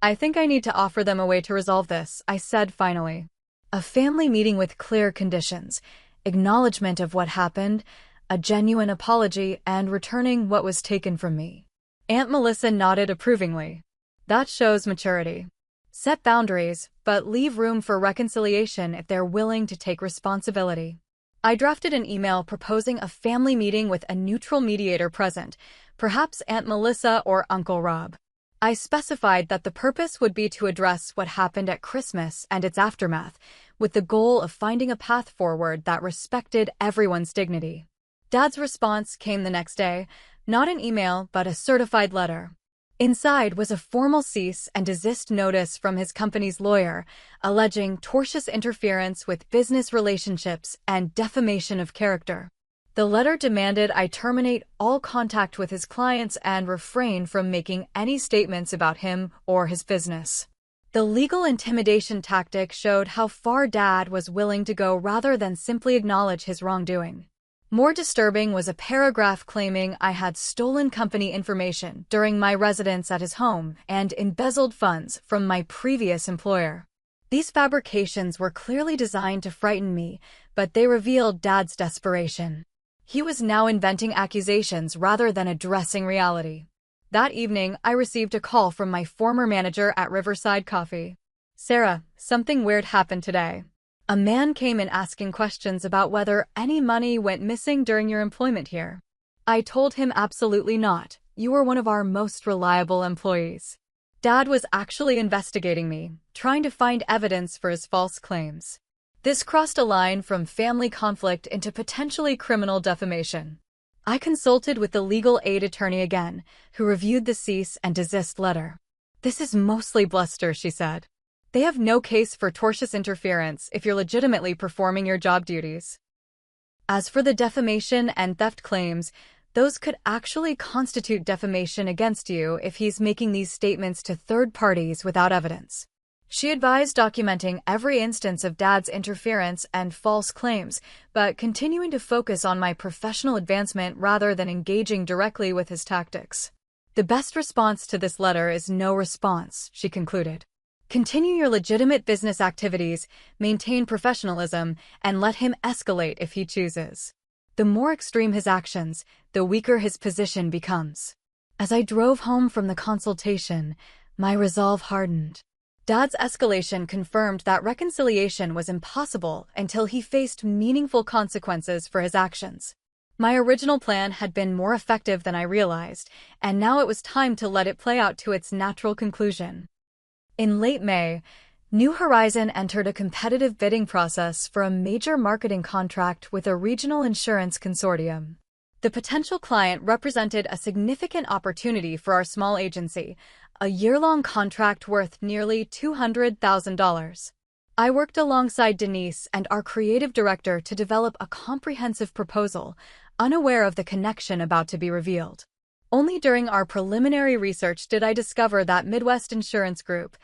I think I need to offer them a way to resolve this, I said finally. A family meeting with clear conditions, acknowledgement of what happened, a genuine apology, and returning what was taken from me. Aunt Melissa nodded approvingly. That shows maturity. Set boundaries, but leave room for reconciliation if they're willing to take responsibility. I drafted an email proposing a family meeting with a neutral mediator present, perhaps Aunt Melissa or Uncle Rob. I specified that the purpose would be to address what happened at Christmas and its aftermath, with the goal of finding a path forward that respected everyone's dignity. Dad's response came the next day, not an email, but a certified letter. Inside was a formal cease and desist notice from his company's lawyer, alleging tortious interference with business relationships and defamation of character. The letter demanded I terminate all contact with his clients and refrain from making any statements about him or his business. The legal intimidation tactic showed how far Dad was willing to go rather than simply acknowledge his wrongdoing. More disturbing was a paragraph claiming I had stolen company information during my residence at his home and embezzled funds from my previous employer. These fabrications were clearly designed to frighten me, but they revealed Dad's desperation. He was now inventing accusations rather than addressing reality. That evening, I received a call from my former manager at Riverside Coffee. Sarah, something weird happened today. A man came in asking questions about whether any money went missing during your employment here. I told him absolutely not. You were one of our most reliable employees. Dad was actually investigating me, trying to find evidence for his false claims. This crossed a line from family conflict into potentially criminal defamation. I consulted with the legal aid attorney again, who reviewed the cease and desist letter. This is mostly bluster, she said. They have no case for tortious interference if you're legitimately performing your job duties. As for the defamation and theft claims, those could actually constitute defamation against you if he's making these statements to third parties without evidence. She advised documenting every instance of Dad's interference and false claims, but continuing to focus on my professional advancement rather than engaging directly with his tactics. The best response to this letter is no response, she concluded. Continue your legitimate business activities, maintain professionalism, and let him escalate if he chooses. The more extreme his actions, the weaker his position becomes. As I drove home from the consultation, my resolve hardened. Dad's escalation confirmed that reconciliation was impossible until he faced meaningful consequences for his actions. My original plan had been more effective than I realized, and now it was time to let it play out to its natural conclusion. In late May, New Horizon entered a competitive bidding process for a major marketing contract with a regional insurance consortium. The potential client represented a significant opportunity for our small agency, a year-long contract worth nearly $200,000. I worked alongside Denise and our creative director to develop a comprehensive proposal, unaware of the connection about to be revealed. Only during our preliminary research did I discover that Midwest Insurance Group,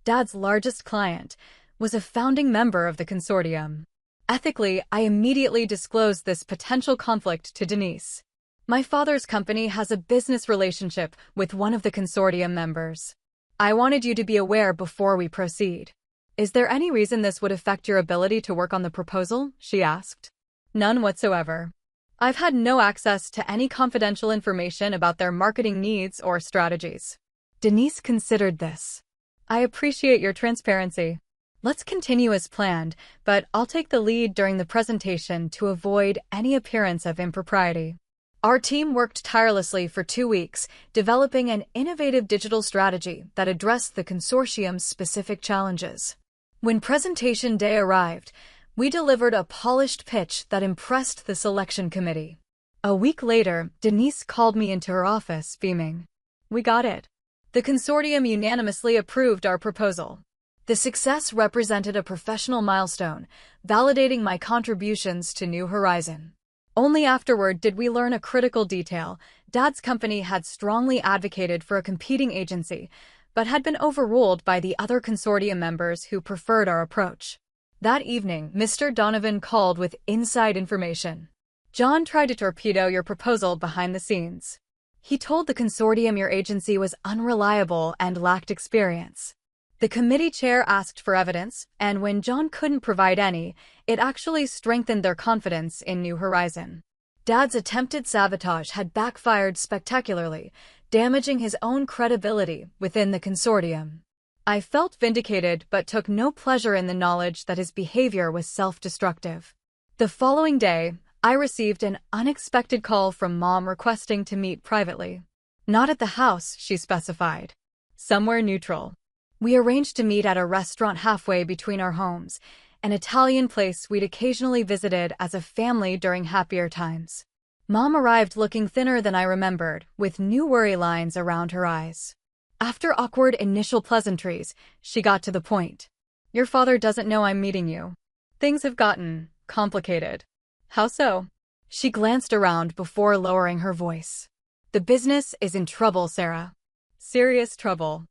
Dad's largest client, was a founding member of the consortium. Ethically, I immediately disclosed this potential conflict to Denise. My father's company has a business relationship with one of the consortium members. I wanted you to be aware before we proceed. Is there any reason this would affect your ability to work on the proposal? She asked. None whatsoever. I've had no access to any confidential information about their marketing needs or strategies. Denise considered this. I appreciate your transparency. Let's continue as planned, but I'll take the lead during the presentation to avoid any appearance of impropriety. Our team worked tirelessly for 2 weeks, developing an innovative digital strategy that addressed the consortium's specific challenges. When presentation day arrived, we delivered a polished pitch that impressed the selection committee. A week later, Denise called me into her office, beaming. We got it. The consortium unanimously approved our proposal. The success represented a professional milestone, validating my contributions to New Horizon. Only afterward did we learn a critical detail. Dad's company had strongly advocated for a competing agency, but had been overruled by the other consortium members who preferred our approach. That evening, Mr. Donovan called with inside information. John tried to torpedo your proposal behind the scenes. He told the consortium your agency was unreliable and lacked experience. The committee chair asked for evidence, and when John couldn't provide any, it actually strengthened their confidence in New Horizon. Dad's attempted sabotage had backfired spectacularly, damaging his own credibility within the consortium. I felt vindicated but took no pleasure in the knowledge that his behavior was self-destructive. The following day, I received an unexpected call from Mom requesting to meet privately. Not at the house, she specified. Somewhere neutral. We arranged to meet at a restaurant halfway between our homes, an Italian place we'd occasionally visited as a family during happier times. Mom arrived looking thinner than I remembered, with new worry lines around her eyes. After awkward initial pleasantries, she got to the point. Your father doesn't know I'm meeting you. Things have gotten complicated. How so? She glanced around before lowering her voice. The business is in trouble, Sarah. Serious trouble.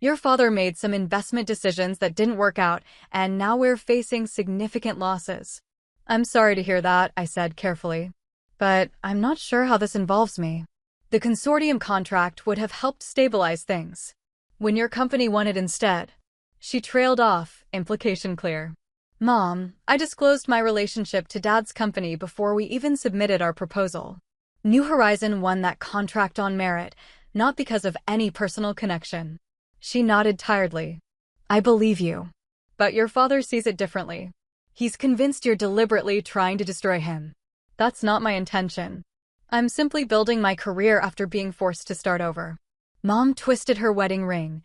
Your father made some investment decisions that didn't work out, and now we're facing significant losses. I'm sorry to hear that, I said carefully. But I'm not sure how this involves me. The consortium contract would have helped stabilize things. When your company won it instead. She trailed off, implication clear. Mom, I disclosed my relationship to Dad's company before we even submitted our proposal. New Horizon won that contract on merit, not because of any personal connection. She nodded tiredly. I believe you. But your father sees it differently. He's convinced you're deliberately trying to destroy him. That's not my intention. I'm simply building my career after being forced to start over. Mom twisted her wedding ring,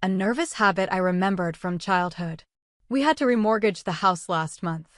a nervous habit I remembered from childhood. We had to remortgage the house last month.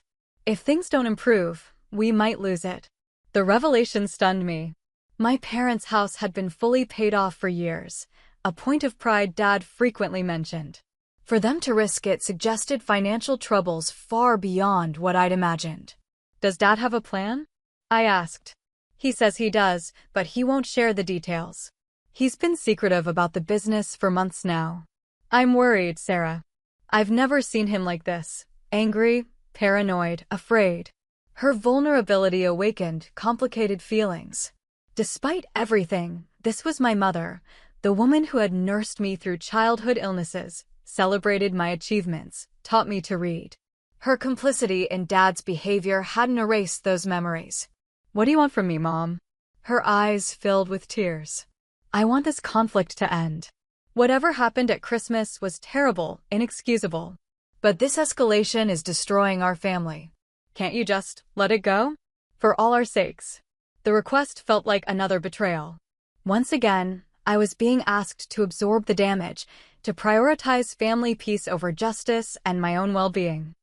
If things don't improve, we might lose it. The revelation stunned me. My parents' house had been fully paid off for years, a point of pride Dad frequently mentioned. For them to risk it suggested financial troubles far beyond what I'd imagined. Does Dad have a plan? I asked. He says he does, but he won't share the details. He's been secretive about the business for months now. I'm worried, Sarah. I've never seen him like this. Angry, paranoid, afraid. Her vulnerability awakened complicated feelings. Despite everything, this was my mother, the woman who had nursed me through childhood illnesses, celebrated my achievements, taught me to read. Her complicity in Dad's behavior hadn't erased those memories. What do you want from me, Mom? Her eyes filled with tears. I want this conflict to end. Whatever happened at Christmas was terrible, inexcusable. But this escalation is destroying our family. Can't you just let it go? For all our sakes. The request felt like another betrayal. Once again, I was being asked to absorb the damage, to prioritize family peace over justice and my own well-being.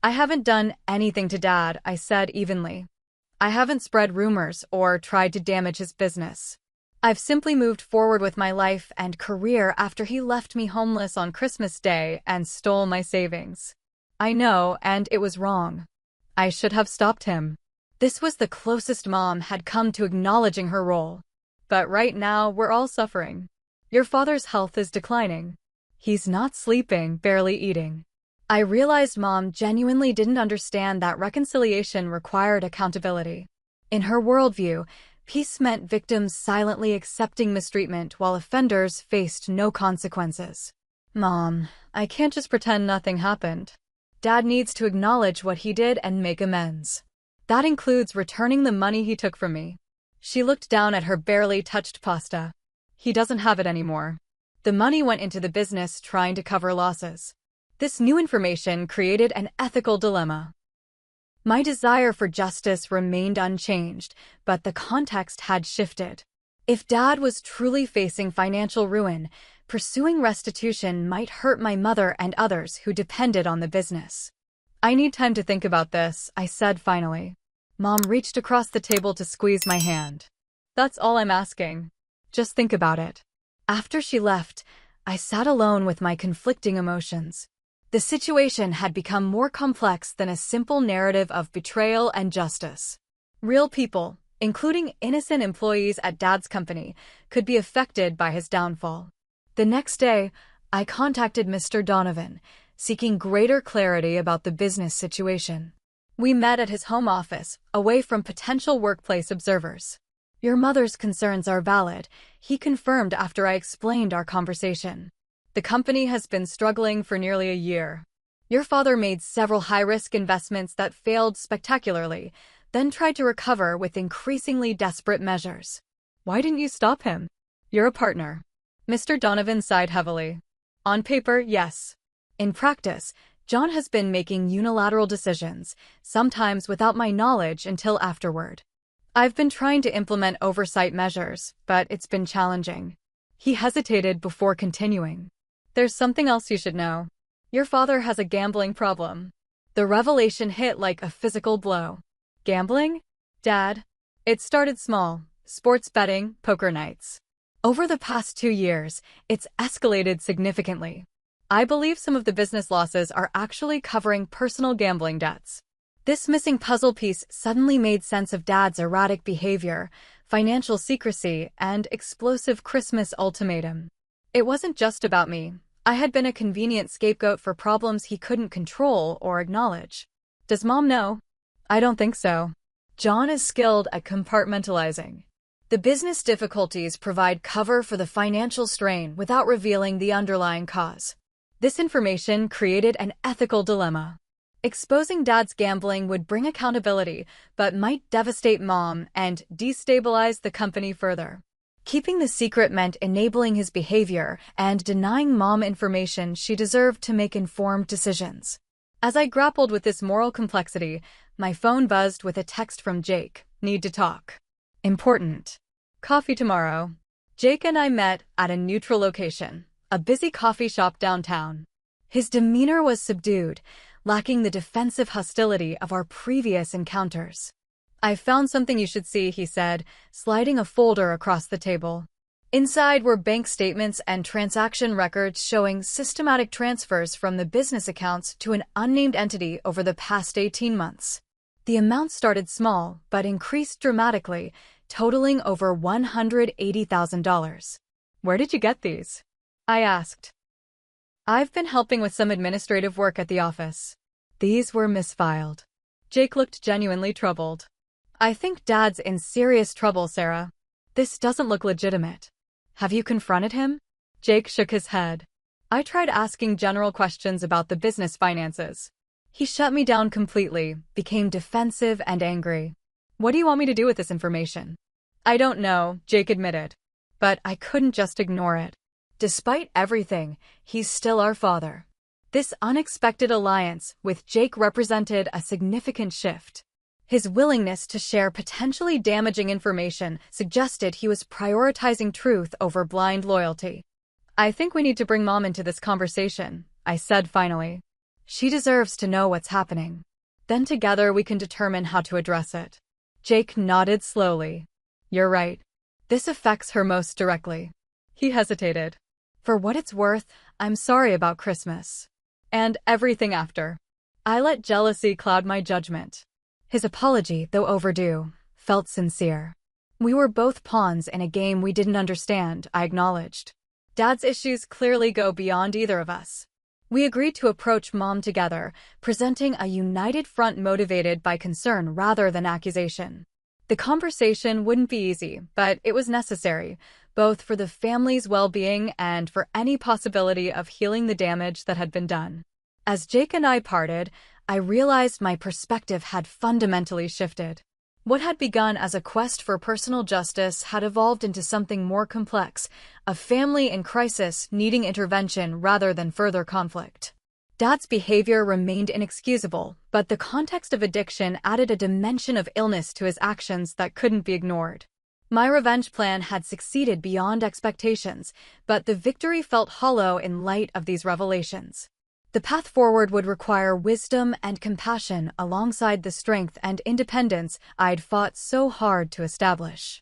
I haven't done anything to Dad, I said evenly. I haven't spread rumors or tried to damage his business. I've simply moved forward with my life and career after he left me homeless on Christmas Day and stole my savings. I know, and it was wrong. I should have stopped him. This was the closest Mom had come to acknowledging her role. But right now, we're all suffering. Your father's health is declining. He's not sleeping, barely eating. I realized Mom genuinely didn't understand that reconciliation required accountability. In her worldview, peace meant victims silently accepting mistreatment while offenders faced no consequences. Mom, I can't just pretend nothing happened. Dad needs to acknowledge what he did and make amends. That includes returning the money he took from me. She looked down at her barely touched pasta. He doesn't have it anymore. The money went into the business trying to cover losses. This new information created an ethical dilemma. My desire for justice remained unchanged, but the context had shifted. If Dad was truly facing financial ruin, pursuing restitution might hurt my mother and others who depended on the business. I need time to think about this, I said finally. Mom reached across the table to squeeze my hand. That's all I'm asking. Just think about it. After she left, I sat alone with my conflicting emotions. The situation had become more complex than a simple narrative of betrayal and justice. Real people, including innocent employees at Dad's company, could be affected by his downfall. The next day, I contacted Mr. Donovan, seeking greater clarity about the business situation. We met at his home office, away from potential workplace observers. Your mother's concerns are valid, he confirmed after I explained our conversation. The company has been struggling for nearly a year. Your father made several high-risk investments that failed spectacularly, then tried to recover with increasingly desperate measures. Why didn't you stop him? You're a partner. Mr. Donovan sighed heavily. On paper, yes. In practice, John has been making unilateral decisions, sometimes without my knowledge until afterward. I've been trying to implement oversight measures, but it's been challenging. He hesitated before continuing. There's something else you should know. Your father has a gambling problem. The revelation hit like a physical blow. Gambling? Dad? It started small. Sports betting, poker nights. Over the past 2 years, it's escalated significantly. I believe some of the business losses are actually covering personal gambling debts. This missing puzzle piece suddenly made sense of Dad's erratic behavior, financial secrecy, and explosive Christmas ultimatum. It wasn't just about me. I had been a convenient scapegoat for problems he couldn't control or acknowledge. Does Mom know? I don't think so. John is skilled at compartmentalizing. The business difficulties provide cover for the financial strain without revealing the underlying cause. This information created an ethical dilemma. Exposing Dad's gambling would bring accountability, but might devastate Mom and destabilize the company further. Keeping the secret meant enabling his behavior and denying Mom information she deserved to make informed decisions. As I grappled with this moral complexity, my phone buzzed with a text from Jake. Need to talk. Important. Coffee tomorrow. Jake and I met at a neutral location, a busy coffee shop downtown. His demeanor was subdued, lacking the defensive hostility of our previous encounters. I found something you should see, he said, sliding a folder across the table. Inside were bank statements and transaction records showing systematic transfers from the business accounts to an unnamed entity over the past 18 months. The amount started small, but increased dramatically, totaling over $180,000. Where did you get these? I asked. I've been helping with some administrative work at the office. These were misfiled. Jake looked genuinely troubled. I think Dad's in serious trouble, Sarah. This doesn't look legitimate. Have you confronted him? Jake shook his head. I tried asking general questions about the business finances. He shut me down completely, became defensive and angry. What do you want me to do with this information? I don't know, Jake admitted. But I couldn't just ignore it. Despite everything, he's still our father. This unexpected alliance with Jake represented a significant shift. His willingness to share potentially damaging information suggested he was prioritizing truth over blind loyalty. I think we need to bring Mom into this conversation, I said finally. She deserves to know what's happening. Then together we can determine how to address it. Jake nodded slowly. You're right. This affects her most directly. He hesitated. For what it's worth, I'm sorry about Christmas. And everything after. I let jealousy cloud my judgment. His apology, though overdue, felt sincere. We were both pawns in a game we didn't understand, I acknowledged. Dad's issues clearly go beyond either of us. We agreed to approach Mom together, presenting a united front motivated by concern rather than accusation. The conversation wouldn't be easy, but it was necessary, both for the family's well-being and for any possibility of healing the damage that had been done. As Jake and I parted, I realized my perspective had fundamentally shifted. What had begun as a quest for personal justice had evolved into something more complex, a family in crisis needing intervention rather than further conflict. Dad's behavior remained inexcusable, but the context of addiction added a dimension of illness to his actions that couldn't be ignored. My revenge plan had succeeded beyond expectations, but the victory felt hollow in light of these revelations. The path forward would require wisdom and compassion alongside the strength and independence I'd fought so hard to establish.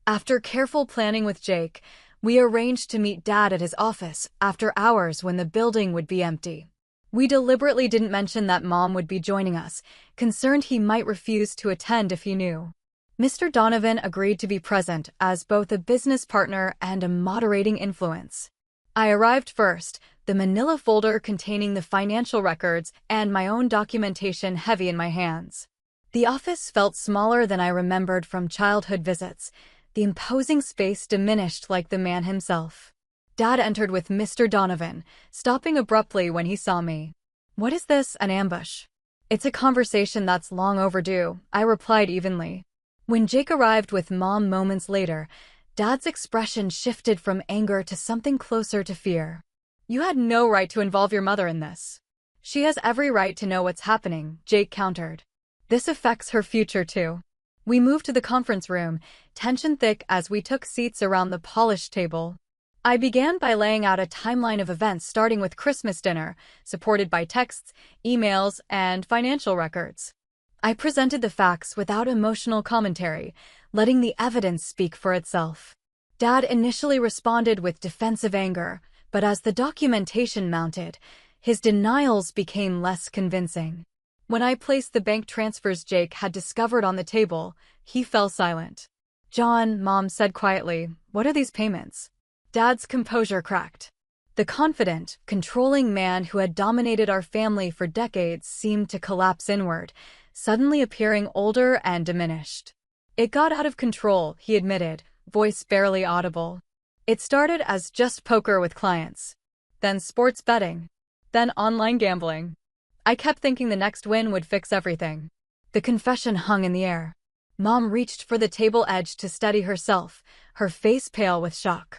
After careful planning with Jake, we arranged to meet Dad at his office after hours when the building would be empty. We deliberately didn't mention that Mom would be joining us, concerned he might refuse to attend if he knew. Mr. Donovan agreed to be present as both a business partner and a moderating influence. I arrived first, the manila folder containing the financial records and my own documentation heavy in my hands. The office felt smaller than I remembered from childhood visits. The imposing space diminished like the man himself. Dad entered with Mr. Donovan, stopping abruptly when he saw me. "What is this, an ambush?" "It's a conversation that's long overdue," I replied evenly. When Jake arrived with Mom moments later, Dad's expression shifted from anger to something closer to fear. "You had no right to involve your mother in this." "She has every right to know what's happening," Jake countered. "This affects her future too." We moved to the conference room, tension thick as we took seats around the polished table. I began by laying out a timeline of events starting with Christmas dinner, supported by texts, emails, and financial records. I presented the facts without emotional commentary, letting the evidence speak for itself. Dad initially responded with defensive anger, but as the documentation mounted, his denials became less convincing. When I placed the bank transfers Jake had discovered on the table, he fell silent. "John," Mom said quietly, "what are these payments?" Dad's composure cracked. The confident, controlling man who had dominated our family for decades seemed to collapse inward, suddenly appearing older and diminished. "It got out of control," he admitted, voice barely audible. "It started as just poker with clients. Then sports betting. Then online gambling. I kept thinking the next win would fix everything." The confession hung in the air. Mom reached for the table edge to steady herself, her face pale with shock.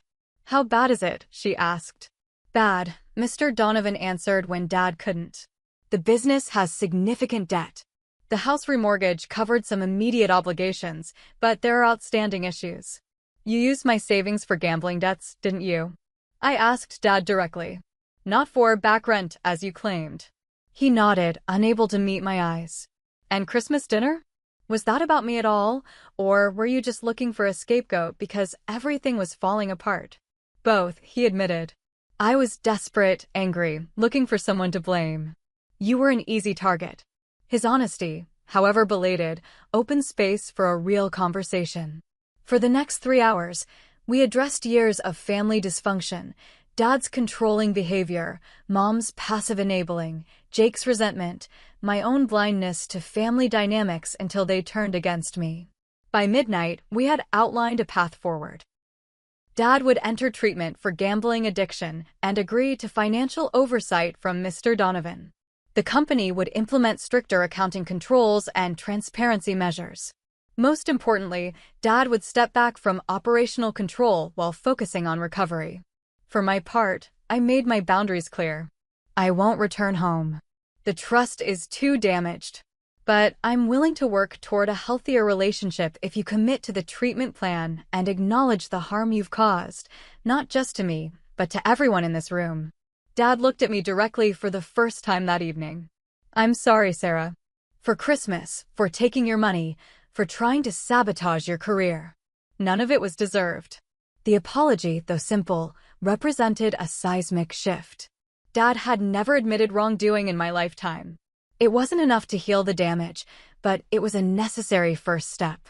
"How bad is it?" she asked. "Bad," Mr. Donovan answered when Dad couldn't. "The business has significant debt. The house remortgage covered some immediate obligations, but there are outstanding issues." "You used my savings for gambling debts, didn't you?" I asked Dad directly. "Not for back rent, as you claimed." He nodded, unable to meet my eyes. "And Christmas dinner? Was that about me at all, or were you just looking for a scapegoat because everything was falling apart?" "Both," he admitted. I was desperate, angry, looking for someone to blame. "You were an easy target." His honesty, however belated, opened space for a real conversation. For the next 3 hours, we addressed years of family dysfunction, Dad's controlling behavior, Mom's passive enabling, Jake's resentment, my own blindness to family dynamics until they turned against me. By midnight, we had outlined a path forward. Dad would enter treatment for gambling addiction and agree to financial oversight from Mr. Donovan. The company would implement stricter accounting controls and transparency measures. Most importantly, Dad would step back from operational control while focusing on recovery. For my part, I made my boundaries clear. I won't return home. The trust is too damaged. But I'm willing to work toward a healthier relationship if you commit to the treatment plan and acknowledge the harm you've caused, not just to me, but to everyone in this room. Dad looked at me directly for the first time that evening. "I'm sorry, Sarah. For Christmas, for taking your money, for trying to sabotage your career. None of it was deserved." The apology, though simple, represented a seismic shift. Dad had never admitted wrongdoing in my lifetime. It wasn't enough to heal the damage, but it was a necessary first step.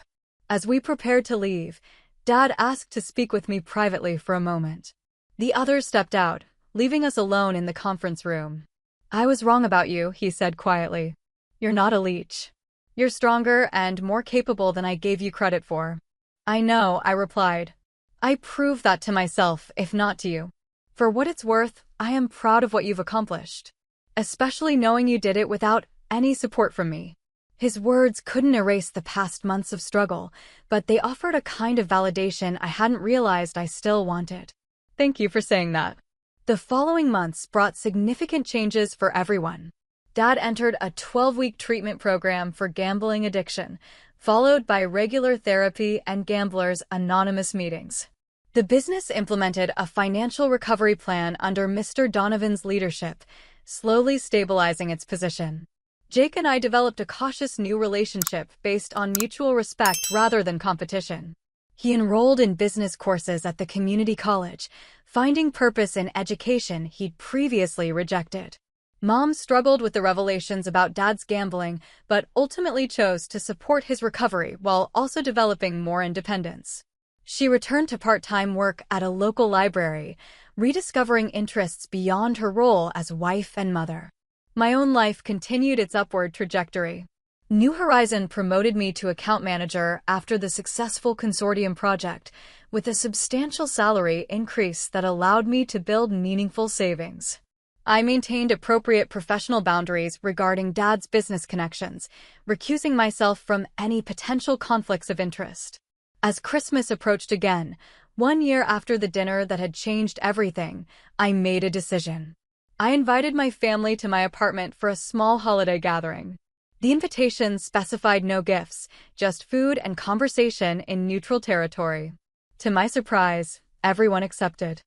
As we prepared to leave, Dad asked to speak with me privately for a moment. The others stepped out, leaving us alone in the conference room. "I was wrong about you," he said quietly. "You're not a leech. You're stronger and more capable than I gave you credit for." "I know," I replied. "I proved that to myself, if not to you. For what it's worth, I am proud of what you've accomplished. Especially knowing you did it without any support from me." His words couldn't erase the past months of struggle, but they offered a kind of validation I hadn't realized I still wanted. "Thank you for saying that." The following months brought significant changes for everyone. Dad entered a 12-week treatment program for gambling addiction, followed by regular therapy and Gamblers Anonymous meetings. The business implemented a financial recovery plan under Mr. Donovan's leadership, slowly stabilizing its position. Jake and I developed a cautious new relationship based on mutual respect rather than competition. He enrolled in business courses at the community college, finding purpose in education he'd previously rejected. Mom struggled with the revelations about Dad's gambling, but ultimately chose to support his recovery while also developing more independence. She returned to part-time work at a local library, rediscovering interests beyond her role as wife and mother. My own life continued its upward trajectory. New Horizon promoted me to account manager after the successful consortium project, with a substantial salary increase that allowed me to build meaningful savings. I maintained appropriate professional boundaries regarding Dad's business connections, recusing myself from any potential conflicts of interest. As Christmas approached again, 1 year after the dinner that had changed everything, I made a decision. I invited my family to my apartment for a small holiday gathering. The invitation specified no gifts, just food and conversation in neutral territory. To my surprise, everyone accepted.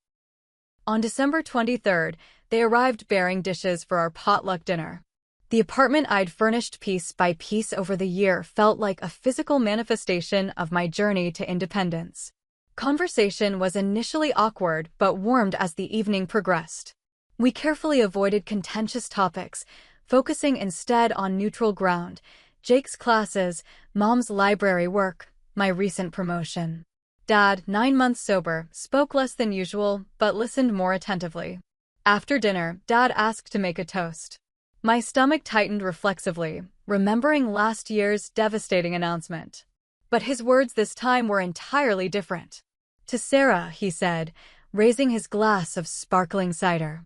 On December 23rd, they arrived bearing dishes for our potluck dinner. The apartment I'd furnished piece by piece over the year felt like a physical manifestation of my journey to independence. Conversation was initially awkward but warmed as the evening progressed. We carefully avoided contentious topics, focusing instead on neutral ground: Jake's classes, Mom's library work, my recent promotion. Dad, 9 months sober, spoke less than usual but listened more attentively. After dinner, Dad asked to make a toast. My stomach tightened reflexively, remembering last year's devastating announcement. But his words this time were entirely different. To Sarah, he said, raising his glass of sparkling cider,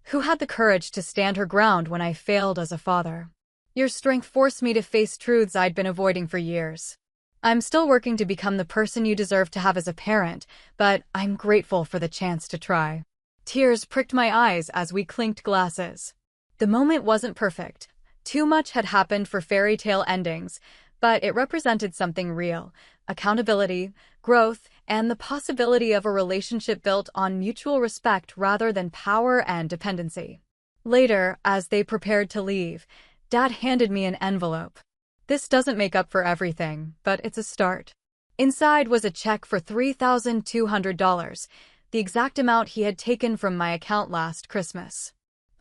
who had the courage to stand her ground when I failed as a father. Your strength forced me to face truths I'd been avoiding for years. I'm still working to become the person you deserve to have as a parent, but I'm grateful for the chance to try. Tears pricked my eyes as we clinked glasses. The moment wasn't perfect. Too much had happened for fairy tale endings, but it represented something real: accountability, growth, and the possibility of a relationship built on mutual respect rather than power and dependency. Later, as they prepared to leave, Dad handed me an envelope. This doesn't make up for everything, but it's a start. Inside was a check for $3,200, the exact amount he had taken from my account last Christmas.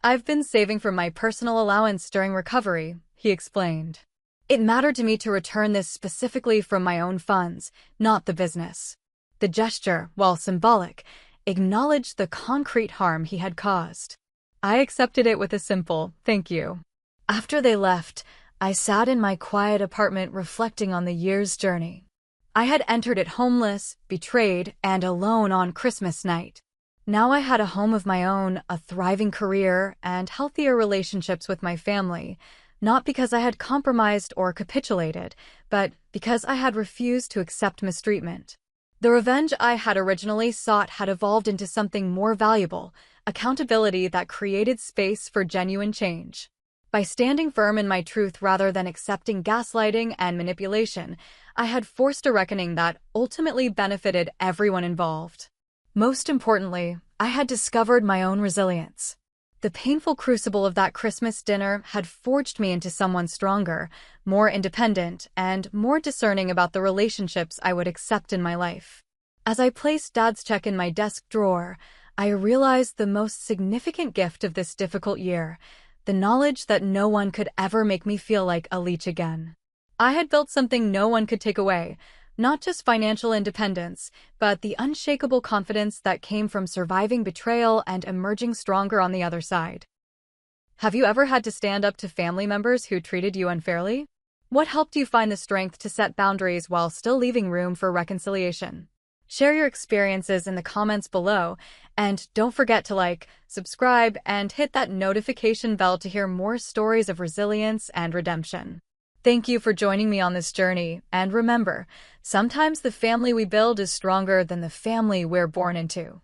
I've been saving from my personal allowance during recovery, he explained. It mattered to me to return this specifically from my own funds, not the business. The gesture, while symbolic, acknowledged the concrete harm he had caused. I accepted it with a simple, thank you. After they left, I sat in my quiet apartment reflecting on the year's journey. I had entered it homeless, betrayed, and alone on Christmas night. Now I had a home of my own, a thriving career, and healthier relationships with my family, not because I had compromised or capitulated, but because I had refused to accept mistreatment. The revenge I had originally sought had evolved into something more valuable: accountability that created space for genuine change. By standing firm in my truth rather than accepting gaslighting and manipulation, I had forced a reckoning that ultimately benefited everyone involved. Most importantly, I had discovered my own resilience. The painful crucible of that Christmas dinner had forged me into someone stronger, more independent, and more discerning about the relationships I would accept in my life. As I placed Dad's check in my desk drawer, I realized the most significant gift of this difficult year: the knowledge that no one could ever make me feel like a leech again. I had built something no one could take away, not just financial independence, but the unshakable confidence that came from surviving betrayal and emerging stronger on the other side. Have you ever had to stand up to family members who treated you unfairly? What helped you find the strength to set boundaries while still leaving room for reconciliation? Share your experiences in the comments below, and don't forget to like, subscribe, and hit that notification bell to hear more stories of resilience and redemption. Thank you for joining me on this journey, and remember, sometimes the family we build is stronger than the family we're born into.